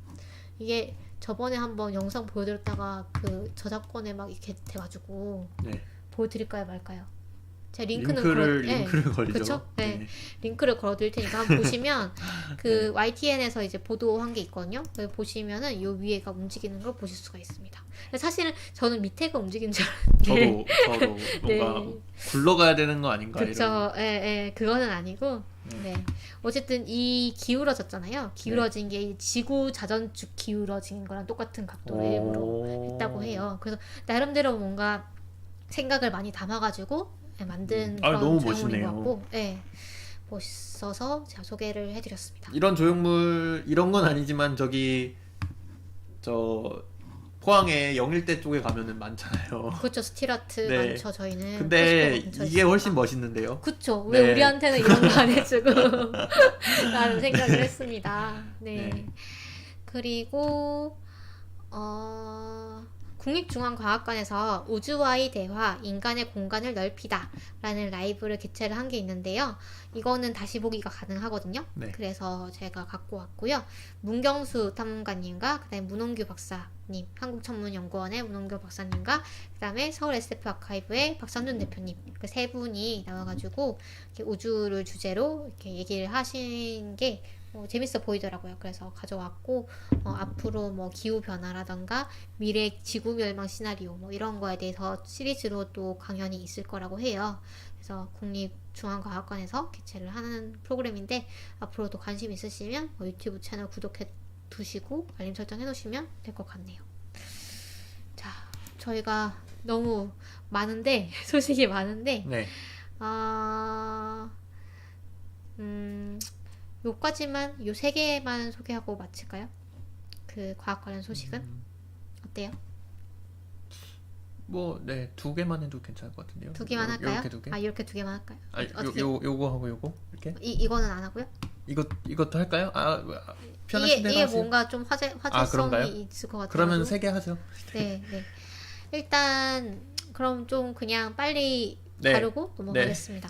Speaker 2: 이게 저번에 한번 영상 보여드렸다가 그 저작권에 막 이렇게 돼가지고
Speaker 1: 네.
Speaker 2: 보여드릴까요 말까요? 제가 링크를
Speaker 1: 걸리죠.
Speaker 2: 그쵸? 네. 링크를 걸어드릴 테니까 한번 보시면 그 YTN에서 이제 보도한 게 있거든요. 보시면은 요 위에가 움직이는 걸 보실 수가 있습니다. 사실은 저는 밑에가 움직이는 줄 알았는데
Speaker 1: 저도 뭔가
Speaker 2: 네.
Speaker 1: 굴러가야 되는 거 아닌가
Speaker 2: 그쵸. 예, 그거는 아니고 네. 어쨌든 이 기울어졌잖아요. 기울어진 게 지구 자전축 기울어진 거랑 똑같은 각도로 일부러 했다고 해요. 그래서 나름대로 뭔가 생각을 많이 담아가지고 만든 그런
Speaker 1: 너무
Speaker 2: 조형물인 것
Speaker 1: 멋있네요.
Speaker 2: 같고 멋있어서 제가 소개를 해드렸습니다.
Speaker 1: 이런 조형물 이런 건 아니지만 저기 저 포항에 영일대 쪽에 가면은 많잖아요.
Speaker 2: 그렇죠. 스틸아트
Speaker 1: 네.
Speaker 2: 많죠. 저희는.
Speaker 1: 근데
Speaker 2: 포스코 근처에
Speaker 1: 이게 훨씬
Speaker 2: 있으니까.
Speaker 1: 멋있는데요.
Speaker 2: 그쵸. 왜
Speaker 1: 네.
Speaker 2: 우리한테는 이런 거 안 해주고 라는 생각을 했습니다. 네.
Speaker 1: 네.
Speaker 2: 그리고 국립중앙과학관에서 우주와의 대화, 인간의 공간을 넓히다 라는 라이브를 개최를 한 게 있는데요. 이거는 다시 보기가 가능하거든요.
Speaker 1: 네.
Speaker 2: 그래서 제가 갖고 왔고요. 문경수 탐험가님과 그 다음에 문홍규 박사님, 한국천문연구원의 문홍규 박사님과 그 다음에 서울 SF 아카이브의 박선준 대표님 그 세 분이 나와가지고 이렇게 우주를 주제로 이렇게 얘기를 하신 게 재밌어 보이더라고요. 그래서 가져왔고 앞으로 뭐 기후 변화라던가 미래 지구 멸망 시나리오 뭐 이런 거에 대해서 시리즈로 또 강연이 있을 거라고 해요. 그래서 국립중앙과학관에서 개최를 하는 프로그램인데 앞으로도 관심 있으시면 유튜브 채널 구독해 두시고 알림 설정 해놓으시면 될 것 같네요. 자, 저희가 너무 많은데 소식이 많은데
Speaker 1: 네.
Speaker 2: 요까지만 요 세 개만 소개하고 마칠까요? 그 과학 관련 소식은 어때요?
Speaker 1: 뭐 네, 두 개만 해도 괜찮을 것 같은데요.
Speaker 2: 두 개만 할까요?
Speaker 1: 이렇게 두 개?
Speaker 2: 이렇게 두 개만 할까요? 어떻게?
Speaker 1: 요거 하고 요거 이렇게?
Speaker 2: 이거는 안 하고요?
Speaker 1: 이것도 할까요? 편하신 대로
Speaker 2: 이게
Speaker 1: 하세요.
Speaker 2: 뭔가 좀
Speaker 1: 그런가요?
Speaker 2: 화제성이 있을 것 같아요.
Speaker 1: 그러면 세 개 하죠.
Speaker 2: 네. 일단 그럼 좀 그냥 빨리
Speaker 1: 네.
Speaker 2: 다루고 넘어가겠습니다.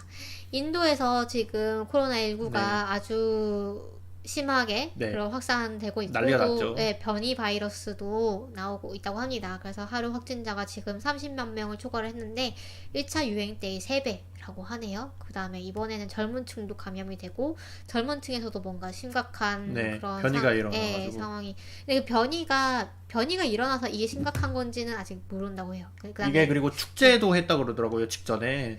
Speaker 2: 인도에서 지금 코로나19가 아주 심하게 그런 확산되고 있고
Speaker 1: 난리가
Speaker 2: 또
Speaker 1: 났죠.
Speaker 2: 변이 바이러스도 나오고 있다고 합니다. 그래서 하루 확진자가 지금 30만 명을 초과를 했는데 1차 유행 때의 3배라고 하네요. 그 다음에 이번에는 젊은 층도 감염이 되고 젊은 층에서도 뭔가 심각한 그런
Speaker 1: 변이가 일어나가지고.
Speaker 2: 상황이. 근데 그 변이가 변이가 일어나서 이게 심각한 건지는 아직 모른다고 해요. 그다음에
Speaker 1: 이게 그리고 축제도 했다 그러더라고요, 직전에.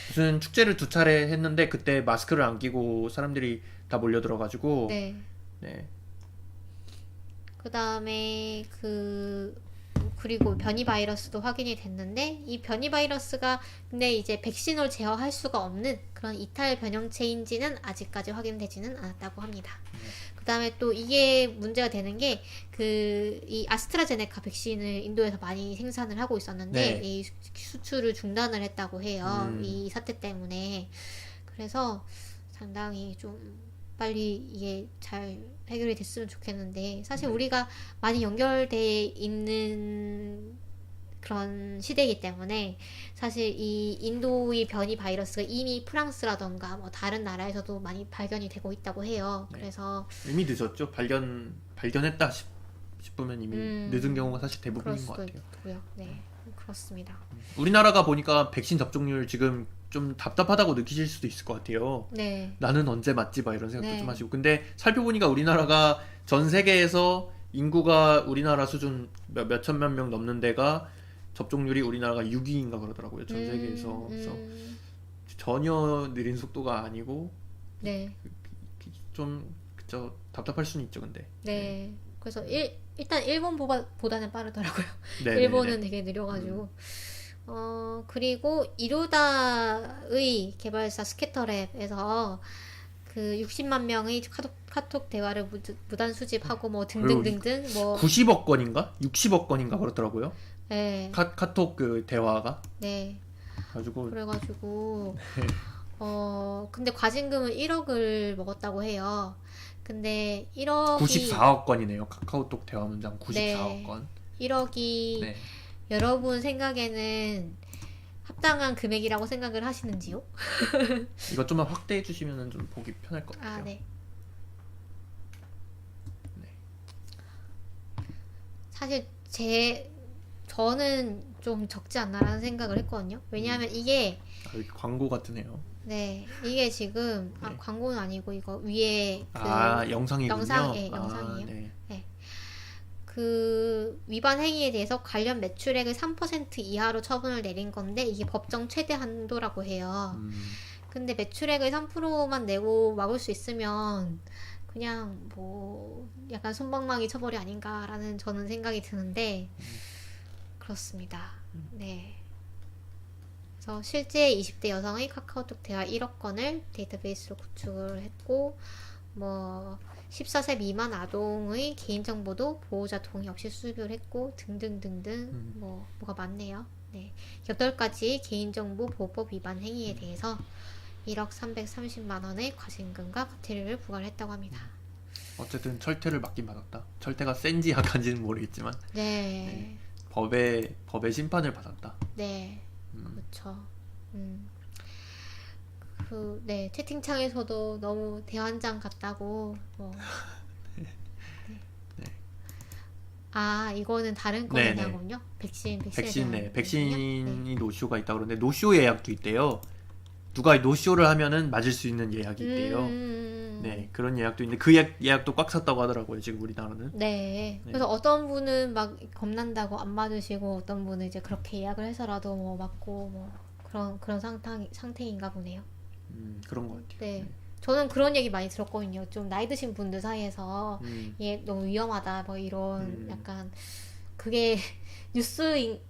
Speaker 1: 무슨 축제를 2차례 했는데 그때 마스크를 안 끼고 사람들이 다 몰려들어가지고.
Speaker 2: 네.
Speaker 1: 네.
Speaker 2: 그다음에 그리고 변이 바이러스도 확인이 됐는데 이 변이 바이러스가 근데 이제 백신으로 제어할 수가 없는 그런 이탈 변형체인지는 아직까지 확인되지는 않았다고 합니다. 그다음에 또 이게 문제가 되는 게 이 아스트라제네카 백신을 인도에서 많이 생산을 하고 있었는데
Speaker 1: 네.
Speaker 2: 이 수출을 중단을 했다고 해요. 이 사태 때문에. 그래서 상당히 좀 빨리 이게 잘 해결이 됐으면 좋겠는데 사실 우리가 많이 연결돼 있는 그런 시대이기 때문에 사실 이 인도의 변이 바이러스가 이미 프랑스라던가 뭐 다른 나라에서도 많이 발견이 되고 있다고 해요. 그래서
Speaker 1: 이미 늦었죠. 발견했다 싶으면 이미 늦은 경우가 사실
Speaker 2: 그럴
Speaker 1: 대부분인 것
Speaker 2: 수도
Speaker 1: 같아요.
Speaker 2: 있고요. 네, 그렇습니다.
Speaker 1: 우리나라가 보니까 백신 접종률 지금 좀 답답하다고 느끼실 수도 있을 것 같아요.
Speaker 2: 네,
Speaker 1: 나는 언제 맞지? 막 이런 생각도
Speaker 2: 네.
Speaker 1: 좀 하시고. 근데 살펴보니까 우리나라가 전 세계에서 인구가 우리나라 수준 몇천 몇 명 넘는 데가 접종률이 우리나라가 6위인가 그러더라고요. 전 세계에서. 그래서 전혀 느린 속도가 아니고
Speaker 2: 네,
Speaker 1: 좀 그저 답답할 수는 있죠. 근데.
Speaker 2: 네. 그래서 일단 일본보다는 빠르더라고요.
Speaker 1: 네,
Speaker 2: 일본은 되게 느려가지고. 그리고 이루다의 개발사 스캐터랩에서 그 60만 명의 카톡 대화를 무단 수집하고 뭐 등등등등 뭐
Speaker 1: 90억 건인가? 60억 건인가 그렇더라고요.
Speaker 2: 네,
Speaker 1: 카톡 그 대화가
Speaker 2: 네.
Speaker 1: 가지고
Speaker 2: 그래가지고 근데 과징금은 1억을 먹었다고 해요. 근데 1억이
Speaker 1: 94억 건이네요. 카카오톡 대화 문장 94억
Speaker 2: 네.
Speaker 1: 건.
Speaker 2: 1억이
Speaker 1: 네.
Speaker 2: 여러분 생각에는 합당한 금액이라고 생각을 하시는지요?
Speaker 1: 이것 좀만 확대해 주시면 좀 보기 편할 것 같아요.
Speaker 2: 아, 네. 사실 저는 좀 적지 않나라는 생각을 했거든요. 왜냐하면 이게
Speaker 1: 여기 광고 같으네요.
Speaker 2: 네, 이게 지금
Speaker 1: 네.
Speaker 2: 광고는 아니고 이거 위에
Speaker 1: 영상이군요.
Speaker 2: 영상이에요.
Speaker 1: 네.
Speaker 2: 그 위반 행위에 대해서 관련 매출액의 3% 이하로 처분을 내린 건데 이게 법정 최대 한도라고 해요. 근데 매출액의 3%만 내고 막을 수 있으면 그냥 뭐 약간 솜방망이 처벌이 아닌가라는 저는 생각이 드는데 그렇습니다. 네. 그래서 실제 20대 여성의 카카오톡 대화 1억 건을 데이터베이스로 구축을 했고 뭐 14세 미만 아동의 개인정보도 보호자 동의 없이 수집을 했고 등등등등 뭐가 많네요. 네. 8가지 개인정보 보호법 위반 행위에 대해서 1억 330만 원의 과징금과 과태료를 부과를 했다고 합니다.
Speaker 1: 어쨌든 철퇴를 맞긴 받았다. 철퇴가 센지 약한지는 모르겠지만
Speaker 2: 네.
Speaker 1: 법의 심판을 받았다.
Speaker 2: 네. 그렇죠. 네, 채팅창에서도 너무 대환장 같다고 뭐. 네. 아, 이거는 다른 거에 대한 거군요.
Speaker 1: 백신이 노쇼가 있다 그러는데 노쇼 예약도 있대요. 누가 노쇼를 하면은 맞을 수 있는 예약이 있대요. 네, 그런 예약도 있는데 그 예약도 꽉 찼다고 하더라고요. 지금 우리나라는.
Speaker 2: 네. 그래서 어떤 분은 막 겁난다고 안 맞으시고 어떤 분은 이제 그렇게 예약을 해서라도 뭐 맞고 뭐 그런 상태인가 보네요.
Speaker 1: 그런 것 같아요.
Speaker 2: 네. 저는 그런 얘기 많이 들었거든요. 좀 나이 드신 분들 사이에서 얘 너무 위험하다 뭐 이런 약간 그게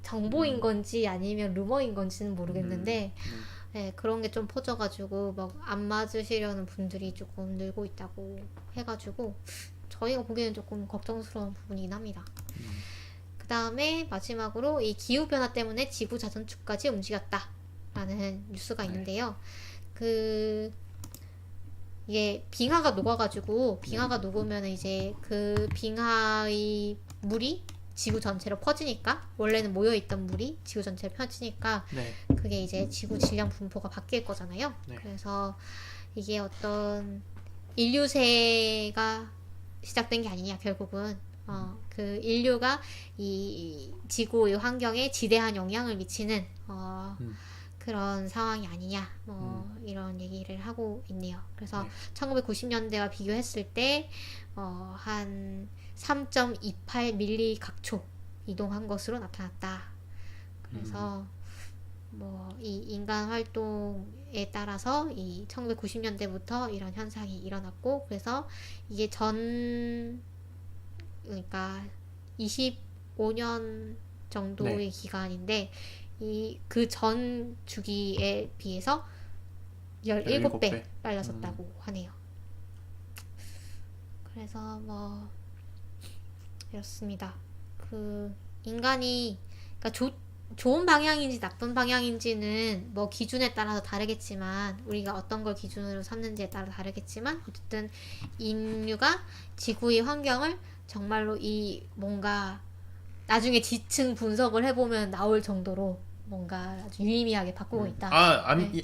Speaker 2: 정보인 건지 아니면 루머인 건지는 모르겠는데 네, 그런 게 좀 퍼져가지고 막 안 맞으시려는 분들이 조금 늘고 있다고 해가지고 저희가 보기에는 조금 걱정스러운 부분이긴 합니다. 그 다음에 마지막으로 이 기후변화 때문에 지구 자전축까지 움직였다라는 뉴스가 있는데요. 이게 빙하가 녹아가지고 빙하가 녹으면 이제 그 빙하의 물이 지구 전체로 퍼지니까 원래는 모여있던 물이 지구 전체로 펴지니까
Speaker 1: 네.
Speaker 2: 그게 이제 지구 질량 분포가 바뀔 거잖아요.
Speaker 1: 네.
Speaker 2: 그래서 이게 어떤 인류세가 시작된 게 아니냐 결국은 그 인류가 이 지구의 환경에 지대한 영향을 미치는 그런 상황이 아니냐 이런 얘기를 하고 있네요. 그래서 1990년대와 비교했을 때 한 3.28mm 각초 이동한 것으로 나타났다. 그래서 이 인간 활동에 따라서 이 1990년대부터 이런 현상이 일어났고, 그래서 이게 그러니까 25년 정도의 기간인데 그 전 주기에 비해서 17배 빨라졌다고 하네요. 그래서 이렇습니다. 그 인간이 그러니까 좋은 방향인지 나쁜 방향인지는 기준에 따라서 다르겠지만, 우리가 어떤 걸 기준으로 삼는지에 따라 다르겠지만, 어쨌든 인류가 지구의 환경을 정말로 뭔가 나중에 지층 분석을 해보면 나올 정도로 뭔가 아주 유의미하게 바꾸고 있다.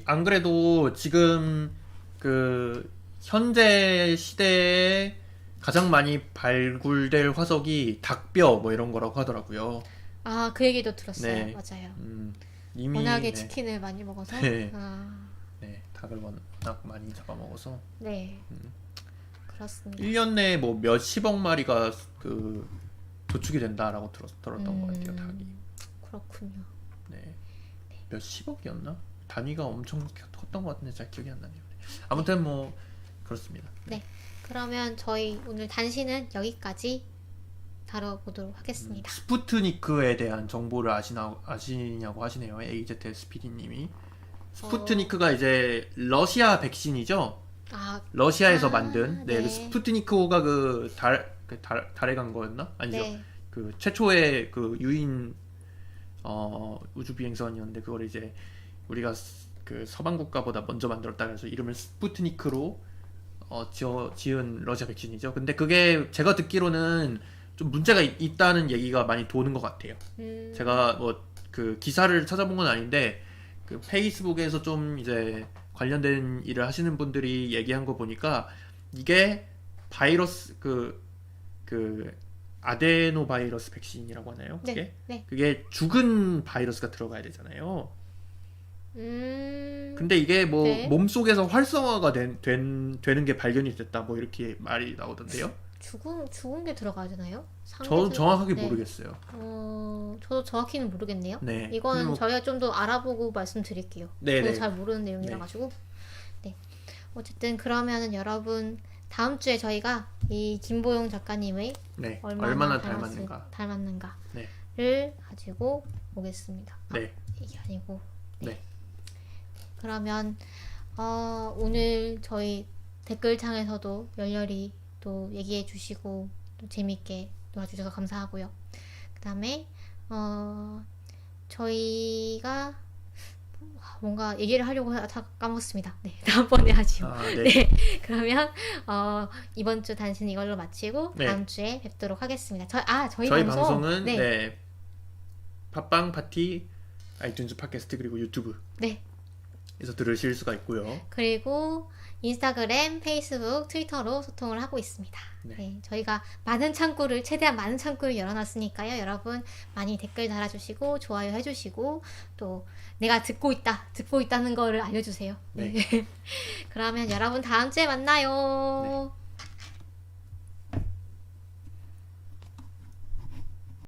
Speaker 1: 안 그래도 지금 그 현재 시대에 가장 많이 발굴될 화석이 닭뼈 이런 거라고 하더라고요.
Speaker 2: 그 얘기도 들었어요.
Speaker 1: 네.
Speaker 2: 맞아요.
Speaker 1: 이미
Speaker 2: 워낙에 치킨을 많이 먹어서.
Speaker 1: 네. 닭을 워낙 많이 잡아먹어서.
Speaker 2: 네. 그렇습니다.
Speaker 1: 1년 내에 몇십억 마리가 그 도축이 된다라고 들었던 것 같아요, 닭이.
Speaker 2: 그렇군요.
Speaker 1: 네. 몇십억이었나? 단위가 엄청 컸던 것 같은데 잘 기억이 안 나네요. 아무튼 그렇습니다.
Speaker 2: 네. 그러면 저희 오늘 단신은 여기까지 다뤄보도록 하겠습니다.
Speaker 1: 스푸트니크에 대한 정보를 아시냐고 하시네요. AZSPD님이. 스푸트니크가 이제 러시아 백신이죠. 러시아에서 만든. 네. 그 스푸트니크호가 달에 간 거였나? 아니죠.
Speaker 2: 네.
Speaker 1: 그 최초의 그 유인 우주 비행선이었는데, 그걸 이제 우리가 그 서방 국가보다 먼저 만들었다 그래서 이름을 스푸트니크로 지은 러시아 백신이죠. 근데 그게 제가 듣기로는 좀 문제가 있다는 얘기가 많이 도는 것 같아요. 제가 그 기사를 찾아본 건 아닌데, 그 페이스북에서 좀 이제 관련된 일을 하시는 분들이 얘기한 거 보니까, 이게 바이러스 그 아데노 바이러스 백신이라고 하나요? 그게?
Speaker 2: 네.
Speaker 1: 그게 죽은 바이러스가 들어가야 되잖아요. 근데 이게
Speaker 2: 네.
Speaker 1: 몸속에서 활성화가 되는 게 발견이 됐다 이렇게 말이 나오던데요.
Speaker 2: 죽은 게 들어가야 되나요?
Speaker 1: 저도 정확하게 모르겠어요.
Speaker 2: 저도 정확히는 모르겠네요.
Speaker 1: 네.
Speaker 2: 이거는 저희가 좀 더 알아보고 말씀드릴게요. 저도 잘 모르는 내용이라 가지고. 네. 어쨌든 그러면은 여러분, 다음 주에 저희가 이 김보용 작가님의 얼마나 닮았는가를 가지고 오겠습니다.
Speaker 1: 네.
Speaker 2: 이게 아니고.
Speaker 1: 네.
Speaker 2: 그러면 오늘 저희 댓글창에서도 열렬히 또 얘기해 주시고 또 재밌게 도와주셔서 감사하고요. 그 다음에 저희가 뭔가 얘기를 하려고 다 까먹었습니다. 네, 다음번에 하죠. 네. 그러면 이번 주 단신 이걸로 마치고 다음 주에 뵙도록 하겠습니다. 저희
Speaker 1: 방송은 팟빵, 파티, 아이튠즈 팟캐스트 그리고 유튜브 에서 들으실 수가 있고요.
Speaker 2: 그리고 인스타그램, 페이스북, 트위터로 소통을 하고 있습니다. 네, 저희가 최대한 많은 창구를 열어놨으니까요. 여러분 많이 댓글 달아주시고 좋아요 해주시고 또 내가 듣고 있다는 거를 알려주세요. 네. 그러면 여러분 다음 주에 만나요.